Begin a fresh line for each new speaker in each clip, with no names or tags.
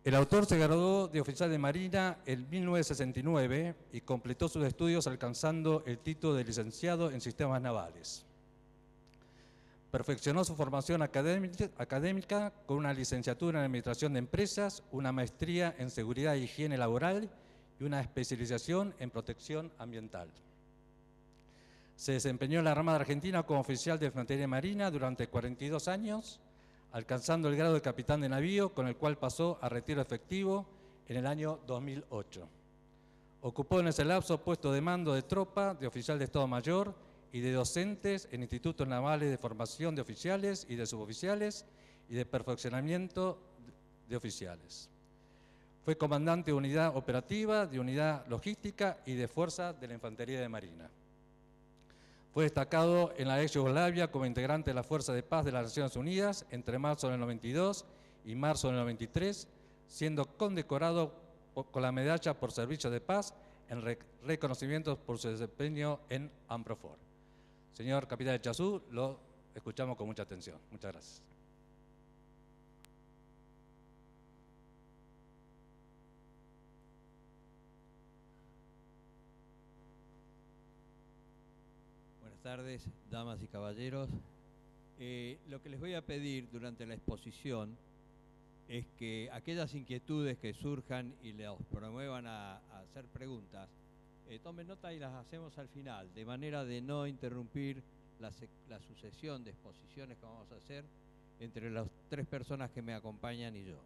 El autor se graduó de oficial de Marina en 1969 y completó sus estudios alcanzando el título de licenciado en sistemas navales. Perfeccionó su formación académica con una licenciatura en Administración de Empresas, una maestría en Seguridad e Higiene Laboral y una especialización en Protección Ambiental. Se desempeñó en la Armada Argentina como oficial de Infantería Marina durante 42 años, alcanzando el grado de capitán de navío, con el cual pasó a retiro efectivo en el año 2008. Ocupó en ese lapso puesto de mando de tropa, de oficial de Estado Mayor y de docentes en institutos navales de formación de oficiales y de suboficiales y de perfeccionamiento de oficiales. Fue comandante de unidad operativa, de unidad logística y de fuerza de la Infantería de Marina. Fue destacado en la ex Yugoslavia como integrante de la Fuerza de Paz de las Naciones Unidas entre marzo del 92 y marzo del 93, siendo condecorado con la medalla por servicio de paz en reconocimientos por su desempeño en AMPROFOR. Señor capitán Echazú, lo escuchamos con mucha atención. Muchas gracias.
Buenas tardes, damas y caballeros. Lo que les voy a pedir durante la exposición es que aquellas inquietudes que surjan y les promuevan a hacer preguntas, tomen nota y las hacemos al final, de manera de no interrumpir la sucesión de exposiciones que vamos a hacer entre las tres personas que me acompañan y yo.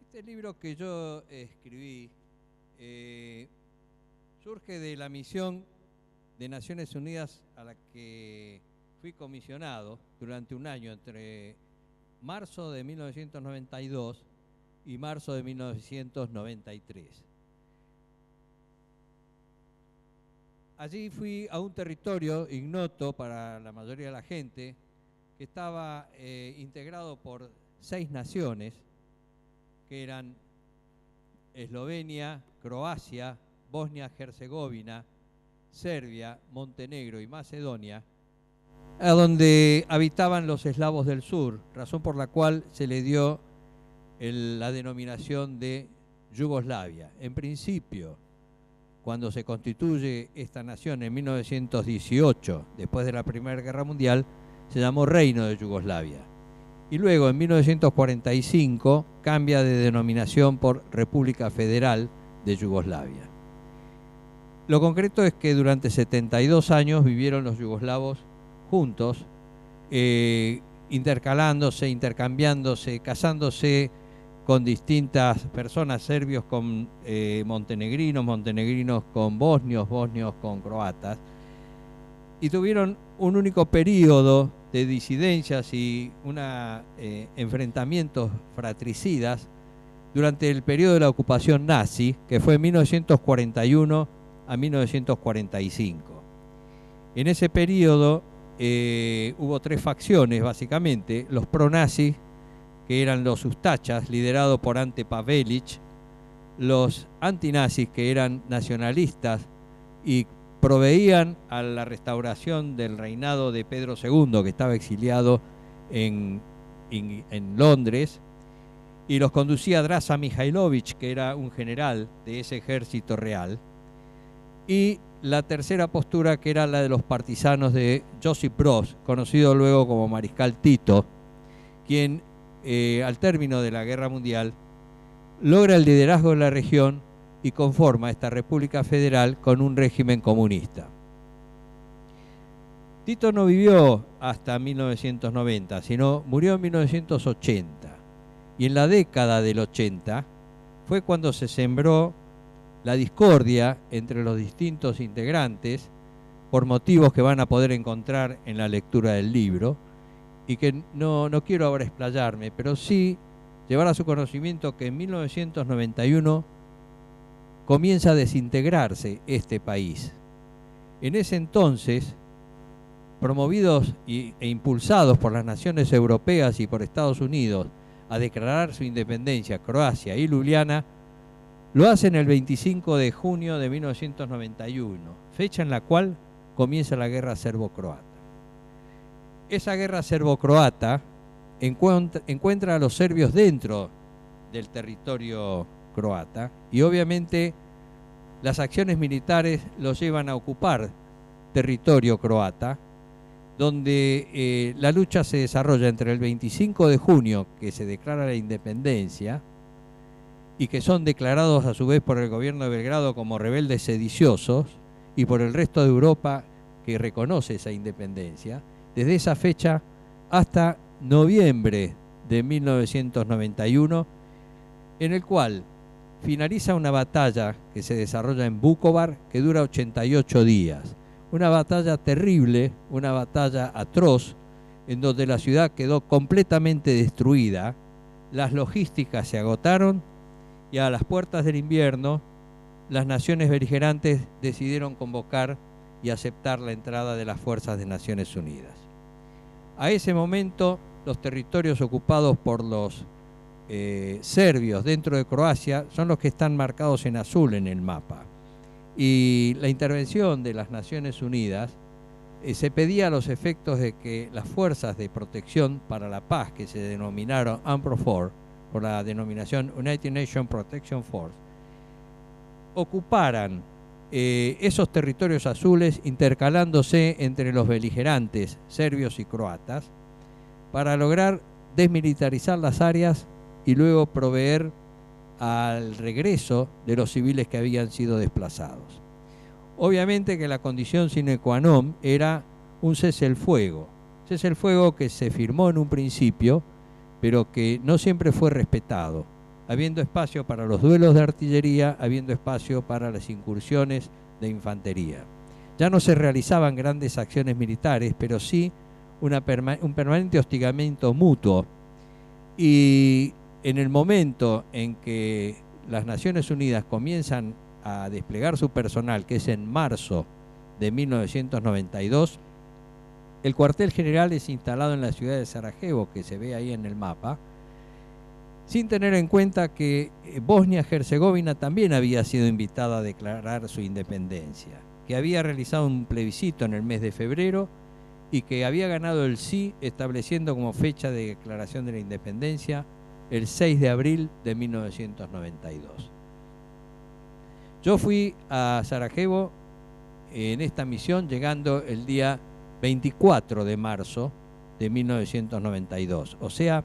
Este libro que yo escribí surge de la misión de Naciones Unidas a la que fui comisionado durante un año entre marzo de 1992 y marzo de 1993. Allí fui a un territorio ignoto para la mayoría de la gente, que estaba integrado por 6 naciones, que eran Eslovenia, Croacia, Bosnia-Herzegovina, Serbia, Montenegro y Macedonia, a donde habitaban los eslavos del sur, razón por la cual se le dio la denominación de Yugoslavia. En principio, cuando se constituye esta nación en 1918, después de la Primera Guerra Mundial, se llamó Reino de Yugoslavia. Y luego, en 1945, cambia de denominación por República Federal de Yugoslavia. Lo concreto es que durante 72 años vivieron los yugoslavos juntos, intercalándose, intercambiándose, casándose con distintas personas, serbios con montenegrinos, montenegrinos con bosnios, bosnios con croatas, y tuvieron un único periodo de disidencias y enfrentamientos fratricidas durante el periodo de la ocupación nazi, que fue 1941 a 1945. En ese periodo hubo 3 facciones, básicamente: los pronazis, que eran los ustachas, liderados por Ante Pavelić; los antinazis, que eran nacionalistas y proveían a la restauración del reinado de Pedro II, que estaba exiliado en Londres, y los conducía Draza Mihailović, que era un general de ese ejército real; y la tercera postura, que era la de los partisanos de Josip Broz, conocido luego como Mariscal Tito, quien al término de la Guerra Mundial logra el liderazgo de la región y conforma esta República Federal con un régimen comunista. Tito no vivió hasta 1990, sino murió en 1980. Y en la década del 80 fue cuando se sembró la discordia entre los distintos integrantes, por motivos que van a poder encontrar en la lectura del libro, y que no quiero ahora explayarme, pero sí llevar a su conocimiento que en 1991 comienza a desintegrarse este país. En ese entonces, promovidos e impulsados por las naciones europeas y por Estados Unidos a declarar su independencia, Croacia y Ljubljana, lo hacen el 25 de junio de 1991, fecha en la cual comienza la guerra serbo-croata. Esa guerra serbo-croata encuentra a los serbios dentro del territorio croata y obviamente las acciones militares los llevan a ocupar territorio croata, donde la lucha se desarrolla entre el 25 de junio, que se declara la independencia, y que son declarados a su vez por el gobierno de Belgrado como rebeldes sediciosos, y por el resto de Europa que reconoce esa independencia, desde esa fecha hasta noviembre de 1991, en el cual finaliza una batalla que se desarrolla en Vukovar, que dura 88 días. Una batalla terrible, una batalla atroz, en donde la ciudad quedó completamente destruida, las logísticas se agotaron y a las puertas del invierno las naciones beligerantes decidieron convocar y aceptar la entrada de las fuerzas de Naciones Unidas. A ese momento, los territorios ocupados por los serbios dentro de Croacia son los que están marcados en azul en el mapa. Y la intervención de las Naciones Unidas se pedía a los efectos de que las fuerzas de protección para la paz, que se denominaron UNPROFOR, por la denominación United Nations Protection Force, ocuparan esos territorios azules intercalándose entre los beligerantes serbios y croatas para lograr desmilitarizar las áreas y luego proveer al regreso de los civiles que habían sido desplazados. Obviamente que la condición sine qua non era un cese el fuego que se firmó en un principio, pero que no siempre fue respetado, habiendo espacio para los duelos de artillería, habiendo espacio para las incursiones de infantería. Ya no se realizaban grandes acciones militares, pero sí un permanente hostigamiento mutuo. Y en el momento en que las Naciones Unidas comienzan a desplegar su personal, que es en marzo de 1992, el cuartel general es instalado en la ciudad de Sarajevo, que se ve ahí en el mapa, sin tener en cuenta que Bosnia-Herzegovina también había sido invitada a declarar su independencia, que había realizado un plebiscito en el mes de febrero y que había ganado el sí, estableciendo como fecha de declaración de la independencia el 6 de abril de 1992. Yo fui a Sarajevo en esta misión llegando el día 24 de marzo de 1992, o sea,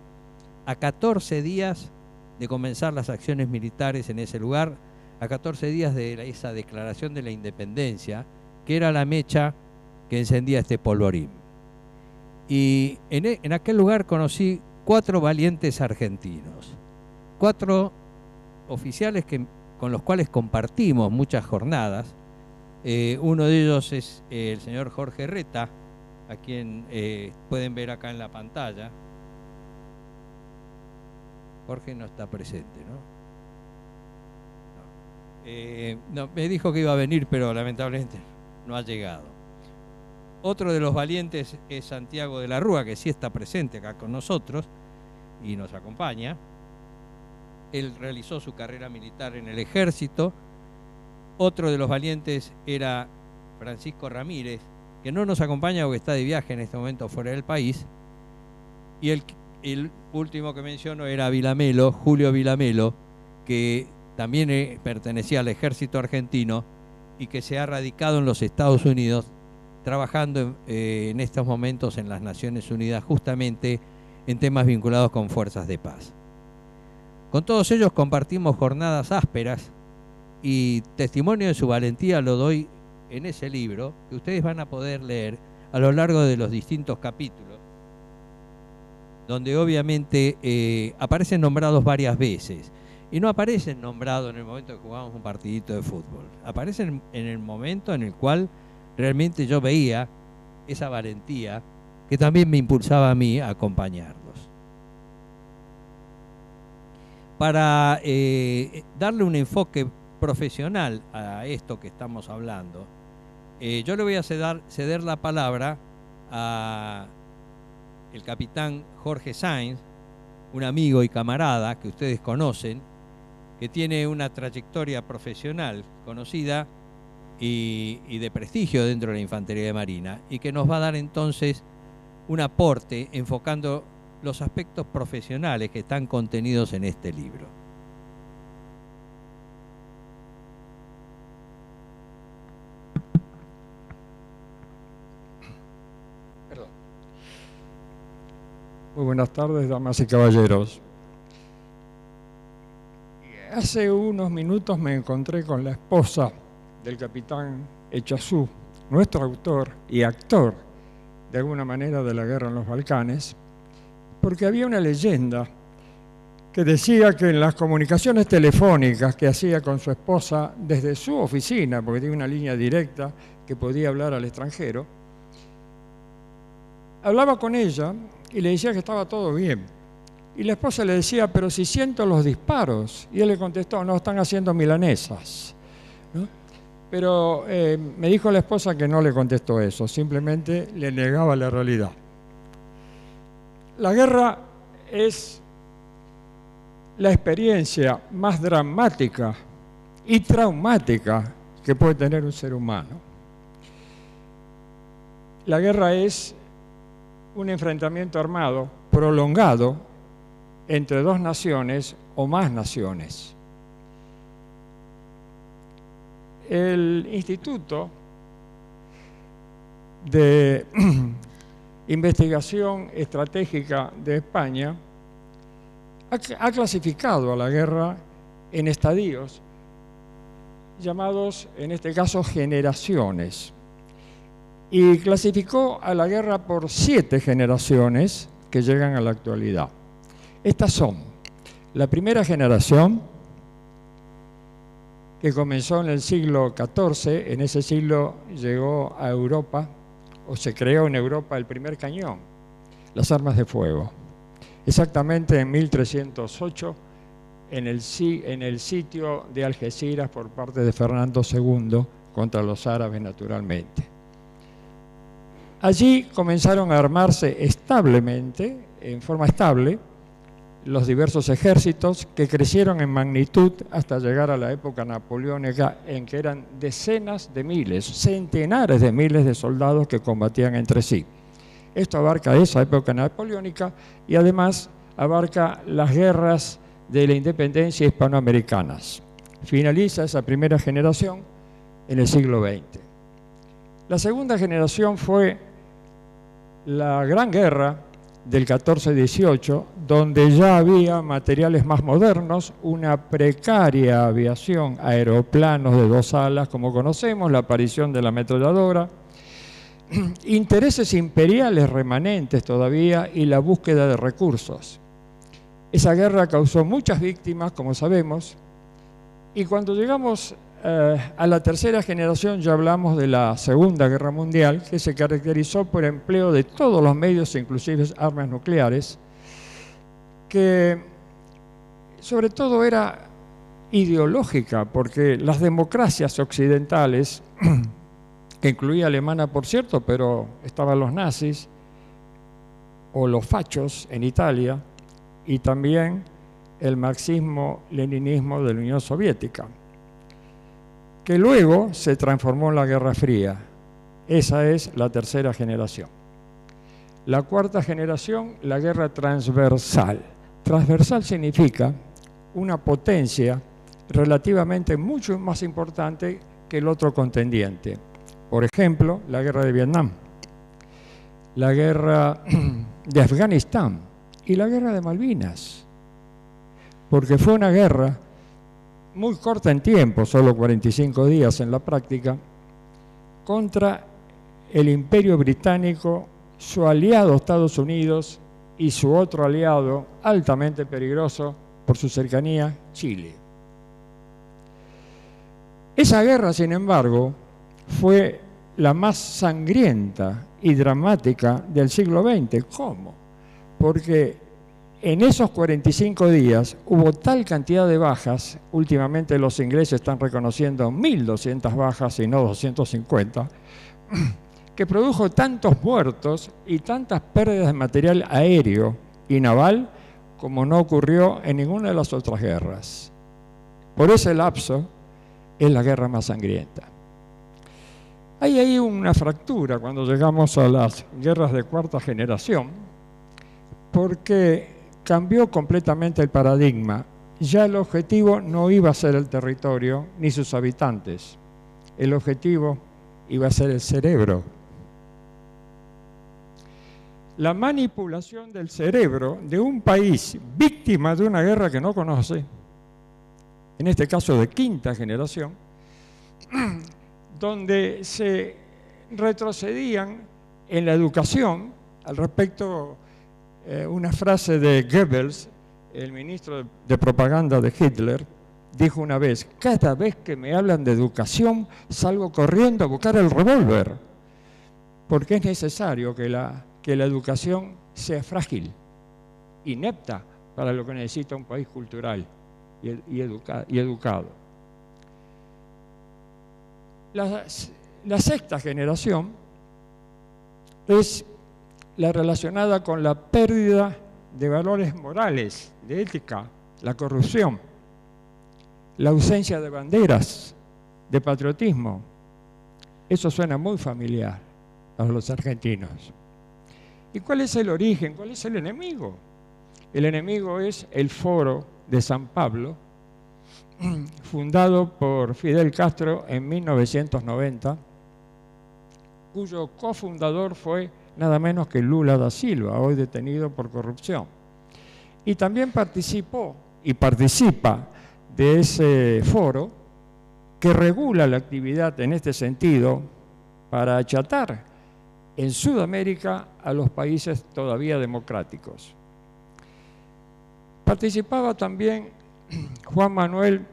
a 14 días de comenzar las acciones militares en ese lugar, a 14 días de esa declaración de la independencia, que era la mecha que encendía este polvorín. Y en aquel lugar conocí 4 valientes argentinos, 4 oficiales con los cuales compartimos muchas jornadas. Uno de ellos es el señor Jorge Reta, a quien pueden ver acá en la pantalla. Jorge no está presente, ¿no? No, me dijo que iba a venir, pero lamentablemente no ha llegado. Otro de los valientes es Santiago de la Rúa, que sí está presente acá con nosotros y nos acompaña. Él realizó su carrera militar en el ejército. Otro de los valientes era Francisco Ramírez, que no nos acompaña porque está de viaje en este momento fuera del país. Y el último que menciono era Vilamelo, Julio Vilamelo, que también pertenecía al ejército argentino y que se ha radicado en los Estados Unidos, trabajando en estos momentos en las Naciones Unidas justamente en temas vinculados con fuerzas de paz. Con todos ellos compartimos jornadas ásperas y testimonio de su valentía lo doy en ese libro que ustedes van a poder leer a lo largo de los distintos capítulos, donde obviamente aparecen nombrados varias veces. Y no aparecen nombrados en el momento que jugamos un partidito de fútbol. Aparecen en el momento en el cual realmente yo veía esa valentía que también me impulsaba a mí a acompañarlos. Para darle un enfoque profesional a esto que estamos hablando, yo le voy a ceder la palabra a el capitán Jorge Sainz, un amigo y camarada que ustedes conocen, que tiene una trayectoria profesional conocida y de prestigio dentro de la Infantería de Marina, y que nos va a dar entonces un aporte enfocando los aspectos profesionales que están contenidos en este libro.
Muy buenas tardes, damas y caballeros. Hace unos minutos me encontré con la esposa del capitán Echazú, nuestro autor y actor, de alguna manera, de la guerra en los Balcanes, porque había una leyenda que decía que en las comunicaciones telefónicas que hacía con su esposa desde su oficina, porque tiene una línea directa que podía hablar al extranjero, hablaba con ella y le decía que estaba todo bien. Y la esposa le decía, pero si siento los disparos. Y él le contestó, no, están haciendo milanesas, ¿no? Pero me dijo la esposa que no le contestó eso, simplemente le negaba la realidad. La guerra es la experiencia más dramática y traumática que puede tener un ser humano. La guerra es un enfrentamiento armado prolongado entre dos naciones o más naciones. El Instituto de Investigación Estratégica de España ha clasificado a la guerra en estadios llamados, en este caso, generaciones. Y clasificó a la guerra por 7 generaciones que llegan a la actualidad. Estas son la primera generación, que comenzó en el siglo XIV. En ese siglo llegó a Europa, o se creó en Europa, el primer cañón, las armas de fuego. Exactamente en 1308, en el sitio de Algeciras por parte de Fernando II contra los árabes, naturalmente. Allí comenzaron a armarse establemente, en forma estable, los diversos ejércitos que crecieron en magnitud hasta llegar a la época napoleónica, en que eran decenas de miles, centenares de miles de soldados que combatían entre sí. Esto abarca esa época napoleónica y además abarca las guerras de la independencia hispanoamericanas. Finaliza esa primera generación en el siglo XX. La segunda generación fue la Gran Guerra del 14-18, donde ya había materiales más modernos, una precaria aviación, aeroplanos de 2 alas, como conocemos, la aparición de la ametralladora, intereses imperiales remanentes todavía y la búsqueda de recursos. Esa guerra causó muchas víctimas, como sabemos, y cuando llegamos a la tercera generación ya hablamos de la Segunda Guerra Mundial, que se caracterizó por empleo de todos los medios, inclusive armas nucleares, que sobre todo era ideológica, porque las democracias occidentales, que incluía alemana por cierto, pero estaban los nazis o los fachos en Italia, y también el marxismo-leninismo de la Unión Soviética, que luego se transformó en la Guerra Fría. Esa es la tercera generación. La cuarta generación, la guerra transversal. Transversal significa una potencia relativamente mucho más importante que el otro contendiente. Por ejemplo, la guerra de Vietnam, la guerra de Afganistán y la guerra de Malvinas, porque fue una guerra muy corta en tiempo, solo 45 días en la práctica, contra el Imperio Británico, su aliado Estados Unidos y su otro aliado altamente peligroso por su cercanía, Chile. Esa guerra, sin embargo, fue la más sangrienta y dramática del siglo XX. ¿Cómo? Porque en esos 45 días hubo tal cantidad de bajas, últimamente los ingleses están reconociendo 1.200 bajas y no 250, que produjo tantos muertos y tantas pérdidas de material aéreo y naval como no ocurrió en ninguna de las otras guerras. Por ese lapso es la guerra más sangrienta. Hay ahí una fractura cuando llegamos a las guerras de cuarta generación, porque cambió completamente el paradigma. Ya el objetivo no iba a ser el territorio ni sus habitantes. El objetivo iba a ser el cerebro. La manipulación del cerebro de un país víctima de una guerra que no conoce, en este caso de quinta generación, donde se retrocedían en la educación. Al respecto, una frase de Goebbels, el ministro de propaganda de Hitler, dijo una vez: cada vez que me hablan de educación salgo corriendo a buscar el revólver, porque es necesario que la educación sea frágil, inepta para lo que necesita un país cultural y educado. La sexta generación es la relacionada con la pérdida de valores morales, de ética, la corrupción, la ausencia de banderas, de patriotismo. Eso suena muy familiar a los argentinos. ¿Y cuál es el origen? ¿Cuál es el enemigo? El enemigo es el Foro de San Pablo, fundado por Fidel Castro en 1990, cuyo cofundador fue nada menos que Lula da Silva, hoy detenido por corrupción. Y también participó y participa de ese foro que regula la actividad en este sentido para achatar en Sudamérica a los países todavía democráticos. Participaba también Juan Manuel,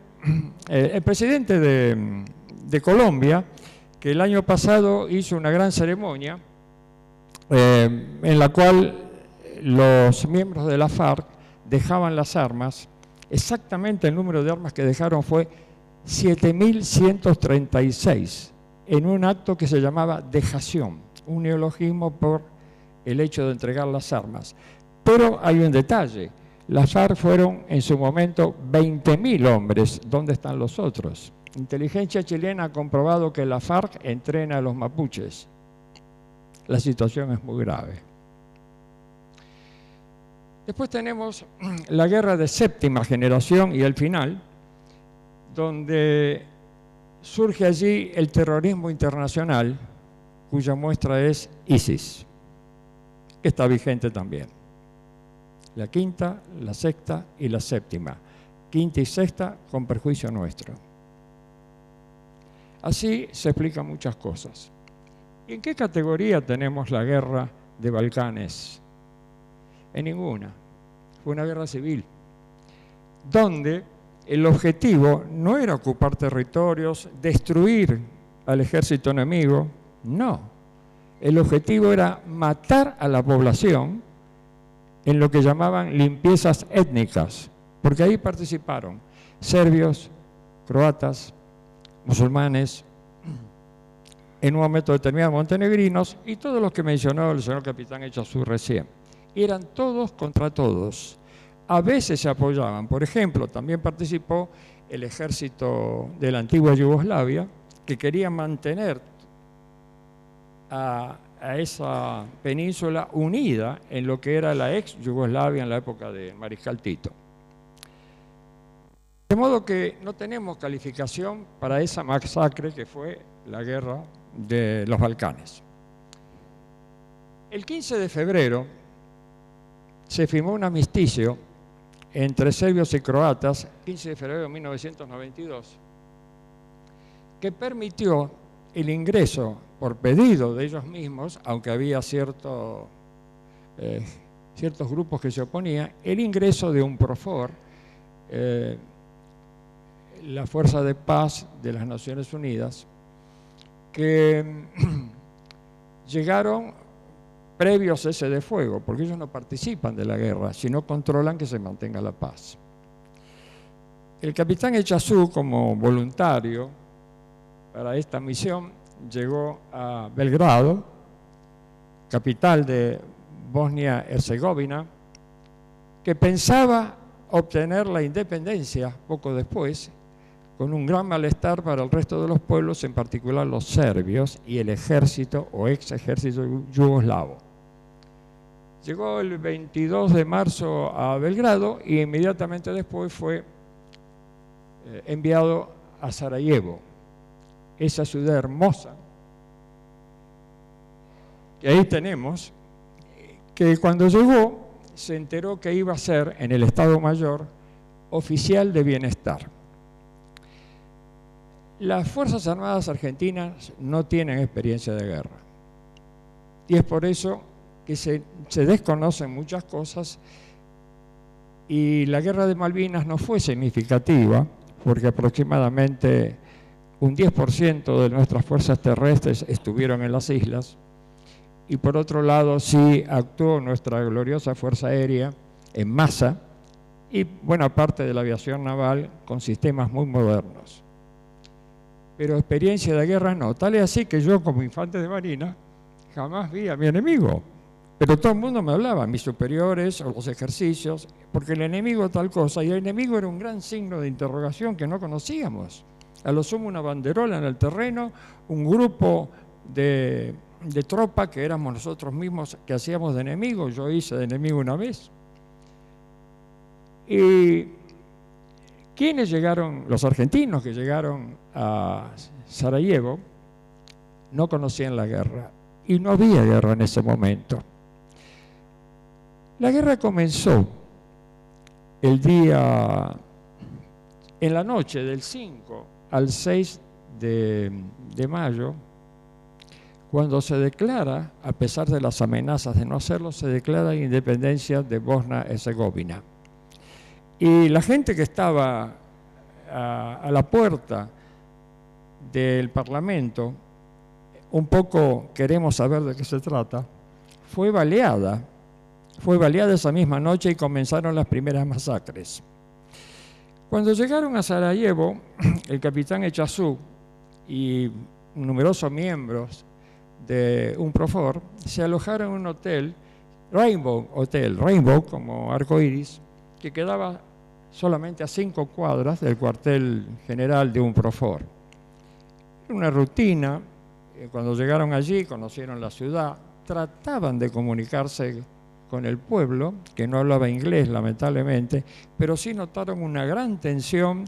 el presidente de Colombia, que el año pasado hizo una gran ceremonia en la cual los miembros de la FARC dejaban las armas. Exactamente el número de armas que dejaron fue 7.136, en un acto que se llamaba dejación, un neologismo por el hecho de entregar las armas. Pero hay un detalle: las FARC fueron en su momento 20.000 hombres. ¿Dónde están los otros? Inteligencia chilena ha comprobado que la FARC entrena a los mapuches. La situación es muy grave. Después tenemos la guerra de séptima generación y el final, donde surge allí el terrorismo internacional, cuya muestra es ISIS, que está vigente también. La quinta, la sexta y la séptima. Quinta y sexta con perjuicio nuestro. Así se explican muchas cosas. ¿Y en qué categoría tenemos la guerra de Balcanes? En ninguna. Fue una guerra civil, donde el objetivo no era ocupar territorios, destruir al ejército enemigo, no. El objetivo era matar a la población en lo que llamaban limpiezas étnicas, porque ahí participaron serbios, croatas, musulmanes, en un momento determinado montenegrinos y todos los que mencionó el señor capitán Echazú recién. Eran todos contra todos. A veces se apoyaban. Por ejemplo, también participó el ejército de la antigua Yugoslavia, que quería mantener a esa península unida en lo que era la ex Yugoslavia en la época de Mariscal Tito. De modo que no tenemos calificación para esa masacre que fue la guerra de los Balcanes. El 15 de febrero se firmó un armisticio entre serbios y croatas, 15 de febrero de 1992, que permitió el ingreso, por pedido de ellos mismos, aunque había ciertos grupos que se oponían, el ingreso de UNPROFOR, la Fuerza de Paz de las Naciones Unidas, que llegaron previo cese de fuego, porque ellos no participan de la guerra, sino controlan que se mantenga la paz. El capitán Echazú, como voluntario para esta misión, llegó a Belgrado, capital de Bosnia-Herzegovina, que pensaba obtener la independencia poco después, con un gran malestar para el resto de los pueblos, en particular los serbios y el ejército o ex ejército yugoslavo. Llegó el 22 de marzo a Belgrado y inmediatamente después fue enviado a Sarajevo, esa ciudad hermosa que ahí tenemos, que cuando llegó se enteró que iba a ser en el Estado Mayor oficial de bienestar. Las Fuerzas Armadas Argentinas no tienen experiencia de guerra y es por eso que se desconocen muchas cosas y la Guerra de Malvinas no fue significativa porque aproximadamente un 10% de nuestras fuerzas terrestres estuvieron en las islas y por otro lado sí actuó nuestra gloriosa Fuerza Aérea en masa y buena parte de la aviación naval con sistemas muy modernos. Pero experiencia de guerra no, tal es así que yo como infante de marina jamás vi a mi enemigo. Pero todo el mundo me hablaba, mis superiores o los ejercicios, porque el enemigo tal cosa, y el enemigo era un gran signo de interrogación que no conocíamos. A lo sumo una banderola en el terreno, un grupo de tropa que éramos nosotros mismos que hacíamos de enemigo, yo hice de enemigo una vez. Y quienes llegaron, los argentinos que llegaron a Sarajevo, no conocían la guerra, y no había guerra en ese momento. La guerra comenzó en la noche del 5 al 6 de mayo, cuando se declara, a pesar de las amenazas de no hacerlo, se declara la independencia de Bosnia-Herzegovina. Y la gente que estaba a la puerta del Parlamento, un poco queremos saber de qué se trata, fue baleada esa misma noche y comenzaron las primeras masacres. Cuando llegaron a Sarajevo, el capitán Echazú y numerosos miembros de UNPROFOR se alojaron en un hotel, Rainbow como arcoíris, que quedaba solamente a 5 cuadras del cuartel general de UNPROFOR. Era una rutina, cuando llegaron allí conocieron la ciudad, trataban de comunicarse con el pueblo, que no hablaba inglés lamentablemente, pero sí notaron una gran tensión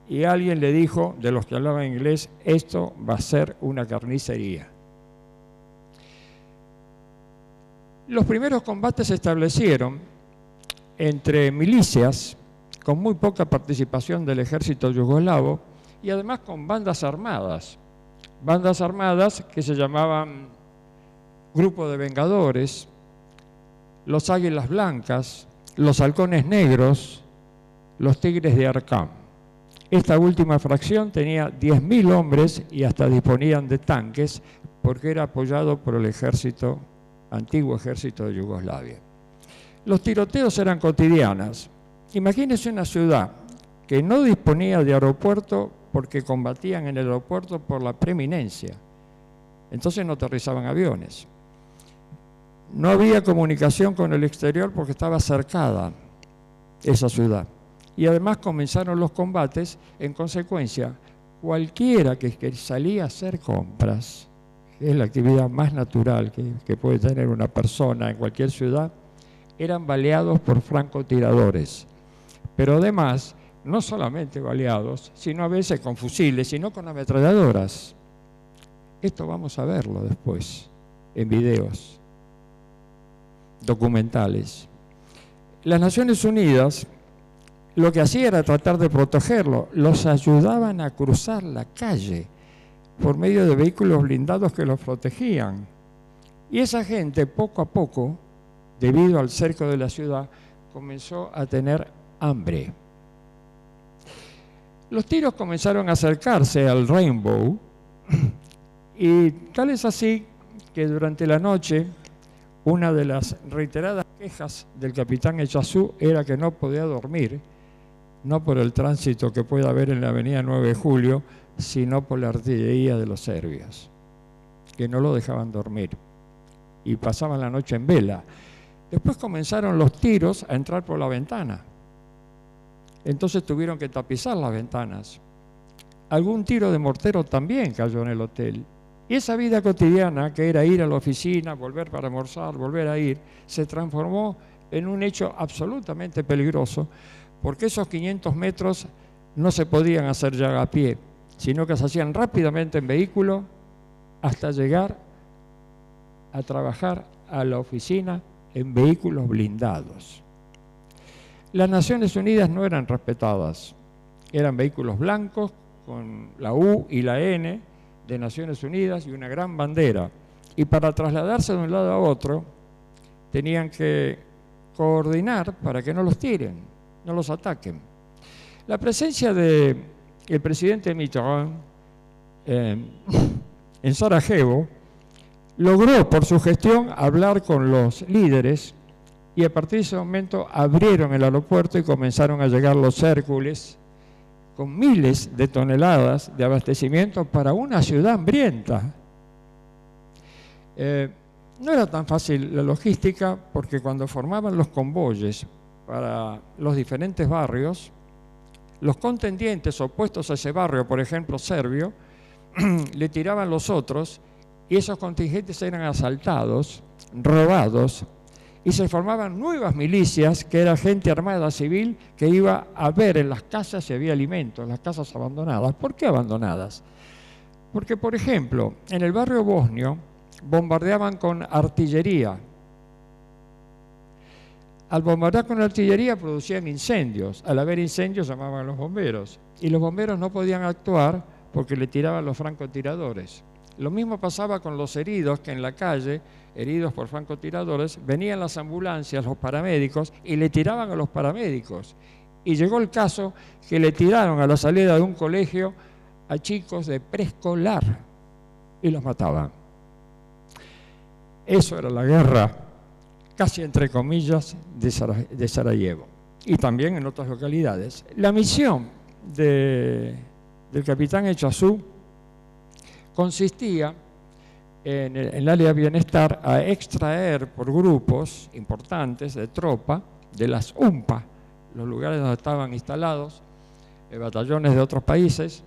y alguien le dijo, de los que hablaban inglés, esto va a ser una carnicería. Los primeros combates se establecieron entre milicias, con muy poca participación del ejército yugoslavo, y además con bandas armadas que se llamaban Grupo de Vengadores, los Águilas Blancas, los Halcones Negros, los Tigres de Arcán. Esta última fracción tenía 10.000 hombres y hasta disponían de tanques porque era apoyado por el antiguo ejército de Yugoslavia. Los tiroteos eran cotidianas. Imagínense una ciudad que no disponía de aeropuerto porque combatían en el aeropuerto por la preeminencia. Entonces no aterrizaban aviones. No había comunicación con el exterior porque estaba cercada esa ciudad. Y además comenzaron los combates. En consecuencia, cualquiera que salía a hacer compras, que es la actividad más natural que puede tener una persona en cualquier ciudad, eran baleados por francotiradores. Pero además, no solamente baleados, sino a veces con fusiles, sino con ametralladoras. Esto vamos a verlo después, en videos documentales. Las Naciones Unidas lo que hacía era tratar de protegerlo, los ayudaban a cruzar la calle por medio de vehículos blindados que los protegían. Y esa gente poco a poco, debido al cerco de la ciudad, comenzó a tener hambre. Los tiros comenzaron a acercarse al Rainbow y tal es así que durante la noche una de las reiteradas quejas del capitán Echazú era que no podía dormir, no por el tránsito que pueda haber en la avenida 9 de Julio, sino por la artillería de los serbios, que no lo dejaban dormir y pasaban la noche en vela. Después comenzaron los tiros a entrar por la ventana. Entonces tuvieron que tapizar las ventanas. Algún tiro de mortero también cayó en el hotel Y esa vida cotidiana, que era ir a la oficina, volver para almorzar, volver a ir, se transformó en un hecho absolutamente peligroso, porque esos 500 metros no se podían hacer ya a pie, sino que se hacían rápidamente en vehículo hasta llegar a trabajar a la oficina en vehículos blindados. Las Naciones Unidas no eran respetadas, eran vehículos blancos con la U y la N de Naciones Unidas y una gran bandera. Y para trasladarse de un lado a otro tenían que coordinar para que no los tiren, no los ataquen. La presencia del presidente Mitterrand en Sarajevo logró por su gestión hablar con los líderes y a partir de ese momento abrieron el aeropuerto y comenzaron a llegar los Hércules con miles de toneladas de abastecimiento para una ciudad hambrienta. No era tan fácil la logística porque cuando formaban los convoyes para los diferentes barrios, los contendientes opuestos a ese barrio, por ejemplo serbio, le tiraban los otros y esos contingentes eran asaltados, robados, y se formaban nuevas milicias, que era gente armada civil que iba a ver en las casas si había alimentos, las casas abandonadas. ¿Por qué abandonadas? Porque, por ejemplo, en el barrio bosnio bombardeaban con artillería. Al bombardear con artillería producían incendios. Al haber incendios llamaban a los bomberos. Y los bomberos no podían actuar porque le tiraban los francotiradores. Lo mismo pasaba con los heridos, que en la calle, heridos por francotiradores, venían las ambulancias, los paramédicos, y le tiraban a los paramédicos. Y llegó el caso que le tiraron a la salida de un colegio a chicos de preescolar y los mataban. Eso era la guerra, casi entre comillas, de Sarajevo. Y también en otras localidades. La misión del capitán Echazú consistía en el área de bienestar a extraer por grupos importantes de tropa de las UMPA, los lugares donde estaban instalados batallones de otros países,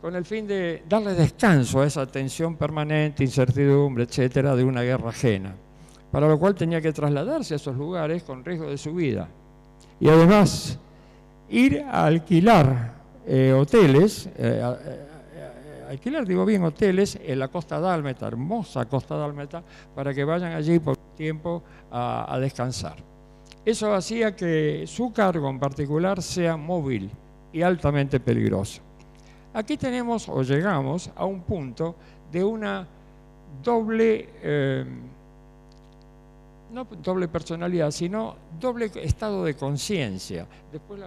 con el fin de darle descanso a esa tensión permanente, incertidumbre, etcétera, de una guerra ajena, para lo cual tenía que trasladarse a esos lugares con riesgo de su vida. Y además, ir a alquilar hoteles, hoteles en la Costa Dálmata, hermosa Costa Dálmata, para que vayan allí por tiempo a descansar. Eso hacía que su cargo en particular sea móvil y altamente peligroso. Aquí tenemos o llegamos a un punto de una doble, no doble personalidad, sino doble estado de conciencia. Después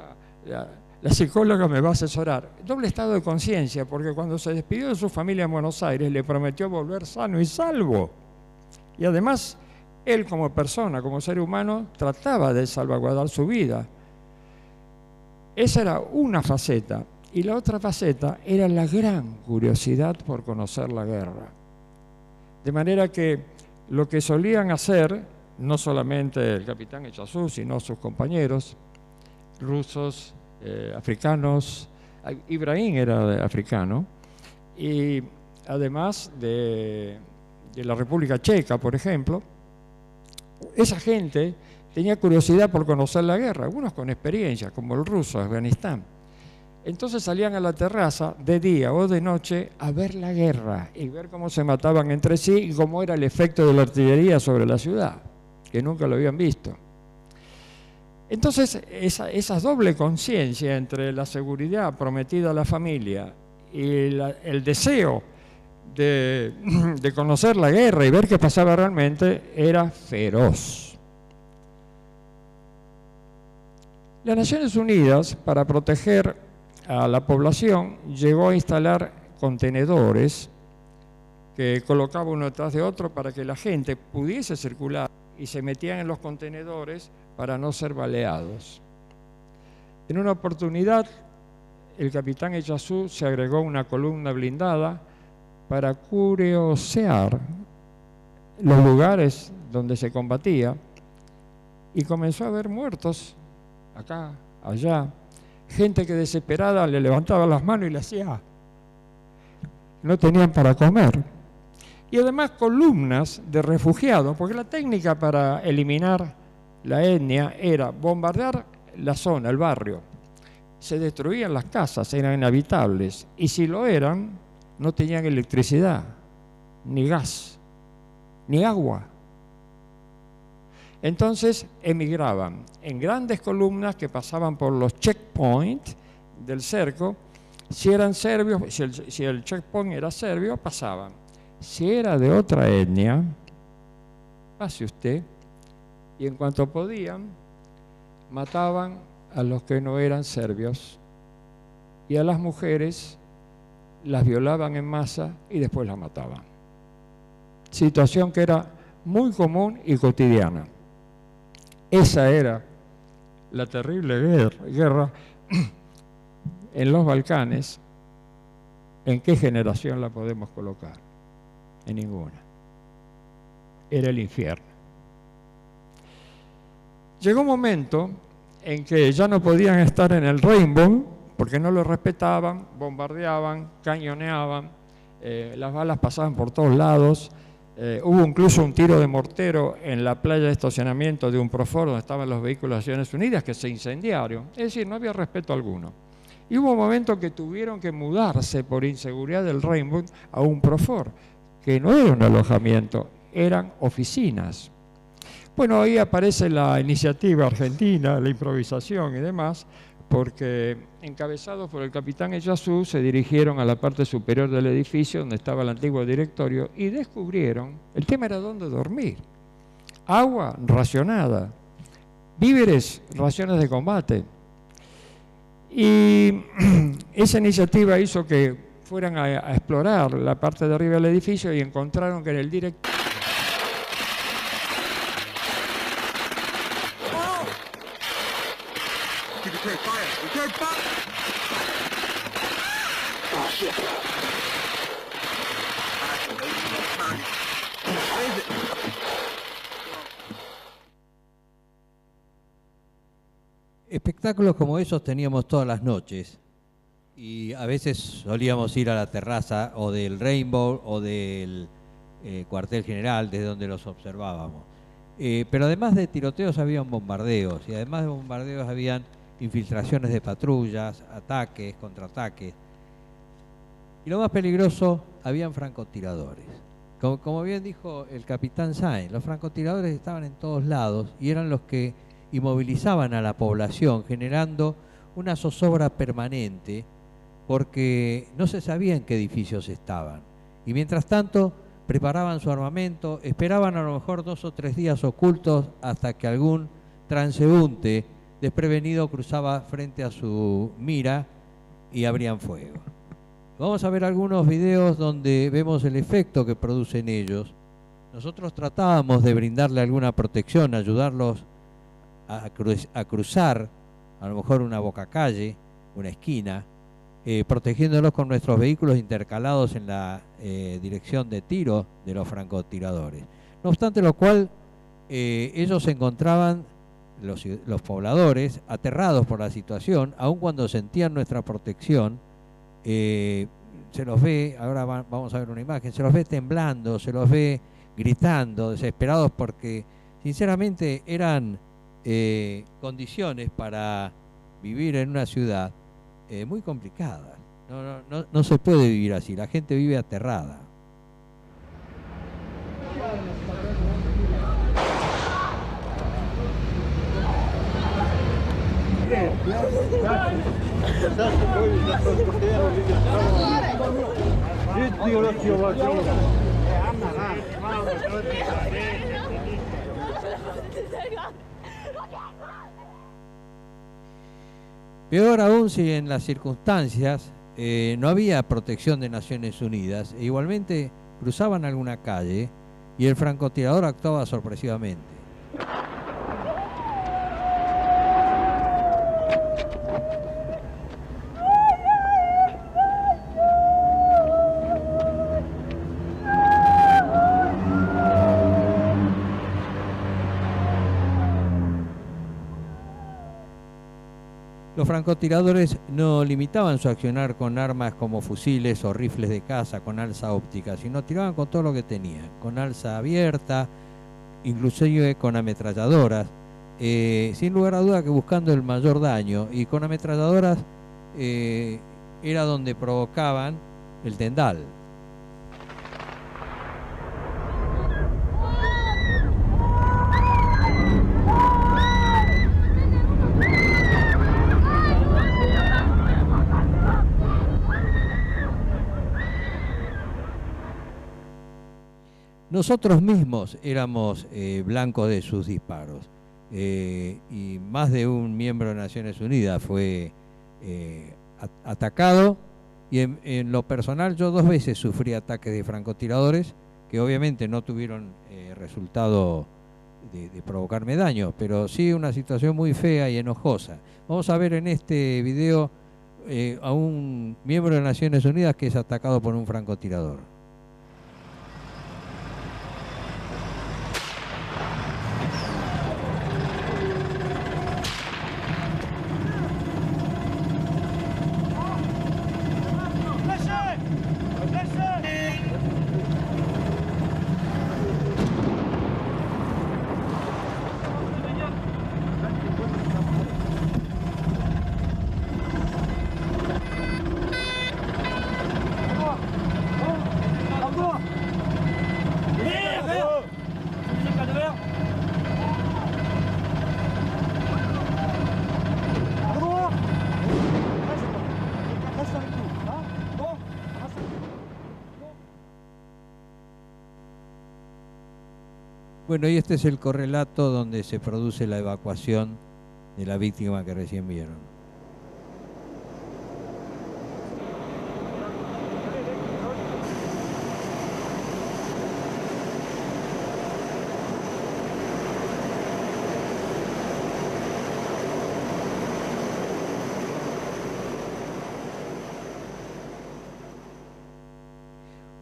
la psicóloga me va a asesorar. Doble estado de conciencia, porque cuando se despidió de su familia en Buenos Aires le prometió volver sano y salvo. Y además, él como persona, como ser humano, trataba de salvaguardar su vida. Esa era una faceta. Y la otra faceta era la gran curiosidad por conocer la guerra. De manera que lo que solían hacer, no solamente el capitán Echazú, sino sus compañeros rusos, africanos, Ibrahim era africano, y además de la República Checa, por ejemplo, esa gente tenía curiosidad por conocer la guerra, algunos con experiencia, como el ruso de Afganistán. Entonces salían a la terraza de día o de noche a ver la guerra y ver cómo se mataban entre sí y cómo era el efecto de la artillería sobre la ciudad, que nunca lo habían visto. Entonces, esa doble conciencia entre la seguridad prometida a la familia y el deseo de conocer la guerra y ver qué pasaba realmente era feroz. Las Naciones Unidas, para proteger a la población, llegó a instalar contenedores que colocaba uno detrás de otro para que la gente pudiese circular y se metían en los contenedores para no ser baleados. En una oportunidad, el capitán Echazú se agregó una columna blindada para curiosear los lugares donde se combatía y comenzó a ver muertos acá, allá, gente que desesperada le levantaba las manos y le hacía. No tenían para comer. y además columnas de refugiados, porque la técnica para eliminar la etnia era bombardear la zona, el barrio. Se destruían las casas, eran inhabitables, y si lo eran, no tenían electricidad, ni gas, ni agua. Entonces emigraban en grandes columnas que pasaban por los checkpoints del cerco. Si eran serbios, si el checkpoint era serbio, pasaban. Si era de otra etnia, pase usted, y en cuanto podían, mataban a los que no eran serbios, y a las mujeres las violaban en masa y después las mataban. Situación que era muy común y cotidiana. Esa era la terrible guerra en los Balcanes. ¿En qué generación la podemos colocar? En ninguna. Era el infierno. Llegó un momento en que ya no podían estar en el Rainbow porque no lo respetaban, bombardeaban, cañoneaban, las balas pasaban por todos lados. Hubo incluso un tiro de mortero en la playa de estacionamiento de un Profor donde estaban los vehículos de Naciones Unidas que se incendiaron. Es decir, no había respeto alguno. Y hubo un momento que tuvieron que mudarse por inseguridad del Rainbow a un Profor, que no era un alojamiento, eran oficinas. Bueno, ahí aparece la iniciativa argentina, la improvisación y demás, porque encabezados por el capitán Eyazú se dirigieron a la parte superior del edificio donde estaba el antiguo directorio y descubrieron, el tema era dónde dormir, agua racionada, víveres, raciones de combate. Y esa iniciativa hizo que fueran a explorar la parte de arriba del edificio y encontraron que en el directorio
Espectáculos como esos teníamos todas las noches y a veces solíamos ir a la terraza o del Rainbow o del cuartel general desde donde los observábamos. Pero además de tiroteos habían bombardeos y además de bombardeos habían infiltraciones de patrullas, ataques, contraataques. Y lo más peligroso, habían francotiradores. Como bien dijo el capitán Sáenz, los francotiradores estaban en todos lados y eran los que inmovilizaban a la población, generando una zozobra permanente porque no se sabía en qué edificios estaban. Y mientras tanto, preparaban su armamento, esperaban a lo mejor 2 o 3 días ocultos hasta que algún transeúnte desprevenido cruzaba frente a su mira y abrían fuego. Vamos a ver algunos videos donde vemos el efecto que producen ellos. Nosotros tratábamos de brindarle alguna protección, ayudarlos a cruzar a lo mejor una bocacalle, una esquina, protegiéndolos con nuestros vehículos intercalados en la dirección de tiro de los francotiradores. No obstante lo cual, ellos se encontraban, los pobladores, aterrados por la situación, aun cuando sentían nuestra protección. Se los ve, ahora vamos a ver una imagen, se los ve temblando, se los ve gritando, desesperados porque sinceramente eran condiciones para vivir en una ciudad muy complicadas. No se puede vivir así, la gente vive aterrada. Peor aún si en las circunstancias no había protección de Naciones Unidas e igualmente cruzaban alguna calle y el francotirador actuaba sorpresivamente. Los francotiradores no limitaban su accionar con armas como fusiles o rifles de caza con alza óptica, sino tiraban con todo lo que tenían, con alza abierta, inclusive con ametralladoras, sin lugar a duda que buscando el mayor daño, y con ametralladoras era donde provocaban el tendal. Nosotros mismos éramos blancos de sus disparos, y más de un miembro de Naciones Unidas fue atacado, y en lo personal yo 2 veces sufrí ataques de francotiradores que obviamente no tuvieron resultado de provocarme daño, pero sí una situación muy fea y enojosa. Vamos a ver en este video a un miembro de Naciones Unidas que es atacado por un francotirador. Bueno, y este es el correlato donde se produce la evacuación de la víctima que recién vieron.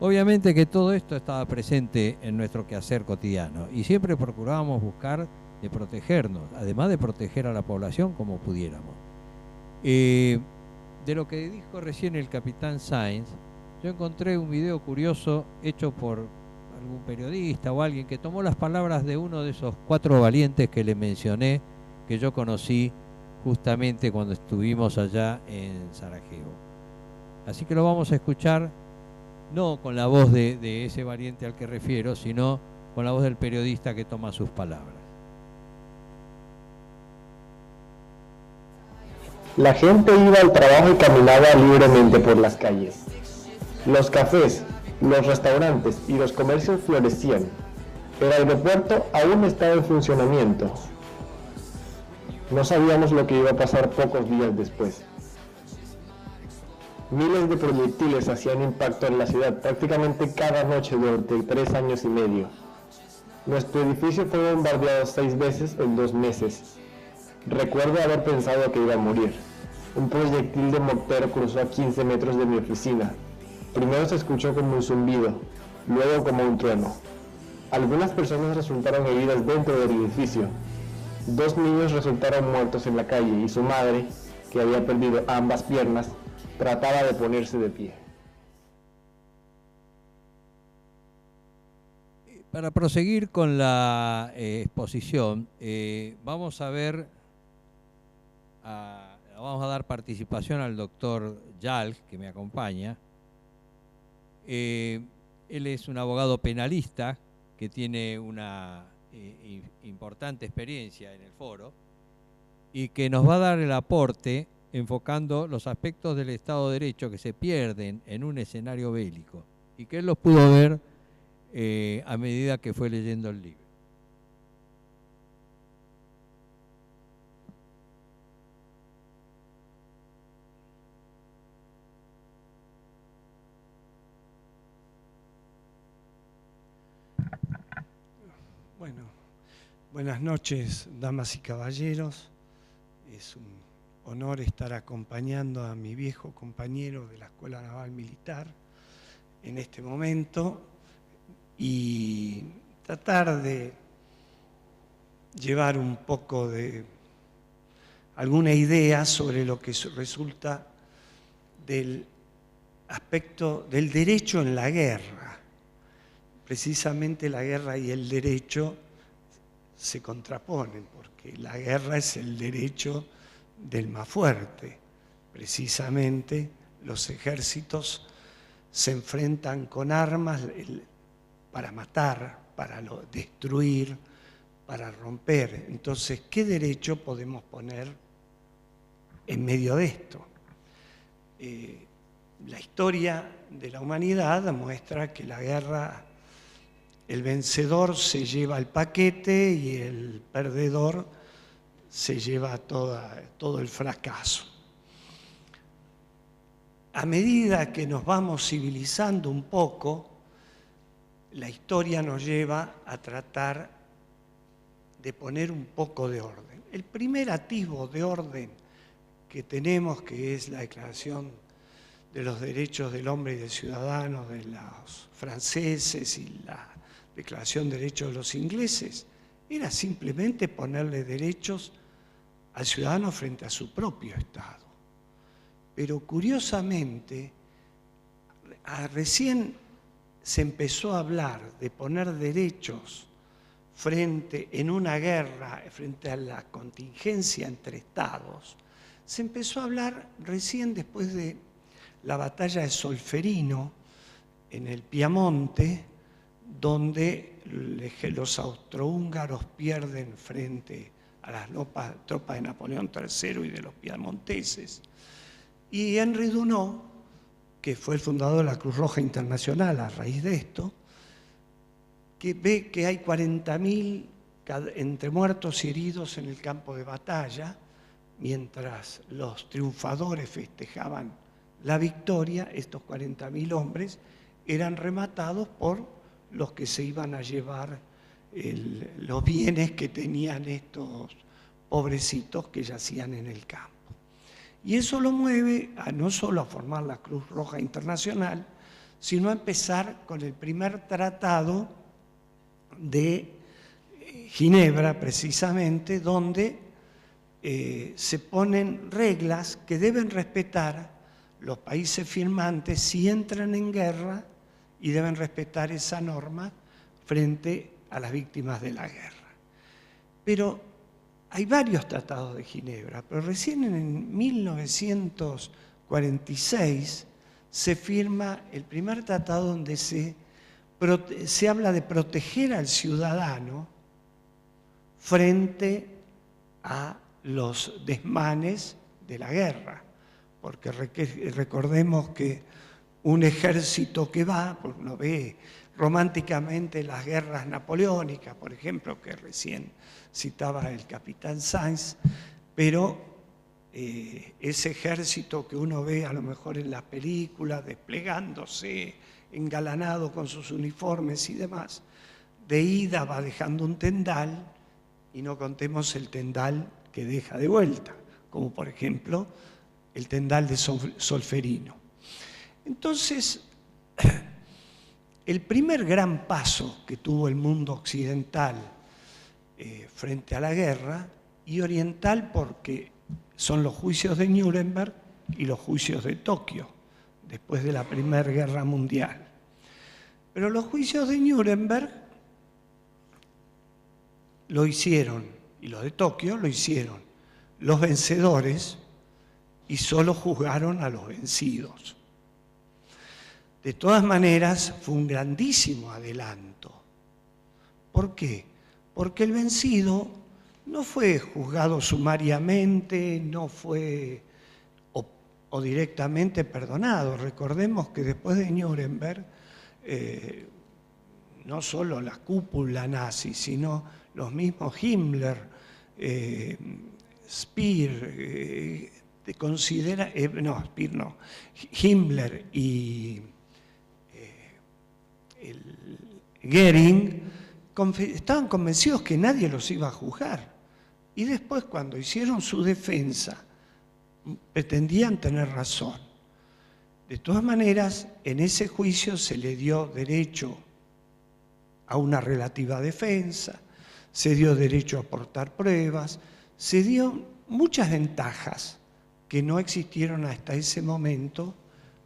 Obviamente que todo esto estaba presente en nuestro quehacer cotidiano y siempre procurábamos buscar de protegernos, además de proteger a la población como pudiéramos. De lo que dijo recién el capitán Sainz, yo encontré un video curioso hecho por algún periodista o alguien que tomó las palabras de uno de esos 4 valientes que le mencioné, que yo conocí justamente cuando estuvimos allá en Sarajevo. Así que lo vamos a escuchar, no con la voz de ese valiente al que refiero, sino con la voz del periodista que toma sus palabras.
La gente iba al trabajo y caminaba libremente por las calles. Los cafés, los restaurantes y los comercios florecían. El aeropuerto aún estaba en funcionamiento. No sabíamos lo que iba a pasar pocos días después. Miles de proyectiles hacían impacto en la ciudad prácticamente cada noche durante 3 años y medio. Nuestro edificio fue bombardeado 6 veces en 2 meses. Recuerdo haber pensado que iba a morir. Un proyectil de mortero cruzó a 15 metros de mi oficina. Primero se escuchó como un zumbido, luego como un trueno. Algunas personas resultaron heridas dentro del edificio. 2 niños resultaron muertos en la calle y su madre, que había perdido ambas piernas, trataba de ponerse de pie.
Para proseguir con la exposición, vamos a ver, vamos a dar participación al doctor Yal, que me acompaña. Él es un abogado penalista que tiene una importante experiencia en el foro y que nos va a dar el aporte enfocando los aspectos del Estado de Derecho que se pierden en un escenario bélico y que él los pudo ver a medida que fue leyendo el libro.
Bueno, buenas noches, damas y caballeros. Es un honor estar acompañando a mi viejo compañero de la Escuela Naval Militar en este momento y tratar de llevar un poco de alguna idea sobre lo que resulta del aspecto del derecho en la guerra. Precisamente la guerra y el derecho se contraponen, porque la guerra es el derecho del más fuerte. Precisamente los ejércitos se enfrentan con armas para matar, para destruir, para romper. Entonces, ¿qué derecho podemos poner en medio de esto? La historia de la humanidad muestra que la guerra, el vencedor se lleva el paquete y el perdedor se lleva todo el fracaso. A medida que nos vamos civilizando un poco, la historia nos lleva a tratar de poner un poco de orden. El primer atisbo de orden que tenemos, que es la Declaración de los Derechos del Hombre y del Ciudadano de los franceses y la Declaración de Derechos de los ingleses, era simplemente ponerle derechos al ciudadano frente a su propio Estado. Pero curiosamente, recién se empezó a hablar de poner derechos en una guerra, frente a la contingencia entre Estados. Se empezó a hablar recién después de la batalla de Solferino, en el Piamonte, donde los austrohúngaros pierden frente a las tropas de Napoleón III y de los piamonteses. Y Henry Dunant, que fue el fundador de la Cruz Roja Internacional a raíz de esto, que ve que hay 40.000 entre muertos y heridos en el campo de batalla, mientras los triunfadores festejaban la victoria. Estos 40.000 hombres eran rematados por los que se iban a llevar los bienes que tenían estos pobrecitos que yacían en el campo. Y eso lo mueve no solo a formar la Cruz Roja Internacional, sino a empezar con el primer tratado de Ginebra, precisamente, donde se ponen reglas que deben respetar los países firmantes si entran en guerra, y deben respetar esa norma frente a las víctimas de la guerra. Pero hay varios tratados de Ginebra, pero recién en 1946 se firma el primer tratado donde se habla de proteger al ciudadano frente a los desmanes de la guerra. Porque recordemos que un ejército que va, pues uno ve románticamente las guerras napoleónicas, por ejemplo, que recién citaba el capitán Sainz, pero ese ejército que uno ve a lo mejor en las películas, desplegándose, engalanado con sus uniformes y demás, de ida va dejando un tendal, y no contemos el tendal que deja de vuelta, como por ejemplo el tendal de Solferino. Entonces, el primer gran paso que tuvo el mundo occidental frente a la guerra, y oriental porque son los juicios de Nuremberg y los juicios de Tokio, después de la Primera Guerra Mundial. Pero los juicios de Nuremberg lo hicieron, y los de Tokio lo hicieron los vencedores, y solo juzgaron a los vencidos. De todas maneras, fue un grandísimo adelanto. ¿Por qué? Porque el vencido no fue juzgado sumariamente, no fue o directamente perdonado. Recordemos que después de Nuremberg, no solo la cúpula nazi, sino los mismos Himmler, Speer, Himmler y Goering estaban convencidos que nadie los iba a juzgar. Y después, cuando hicieron su defensa, pretendían tener razón. De todas maneras, en ese juicio se le dio derecho a una relativa defensa, se dio derecho a aportar pruebas, se dio muchas ventajas que no existieron hasta ese momento,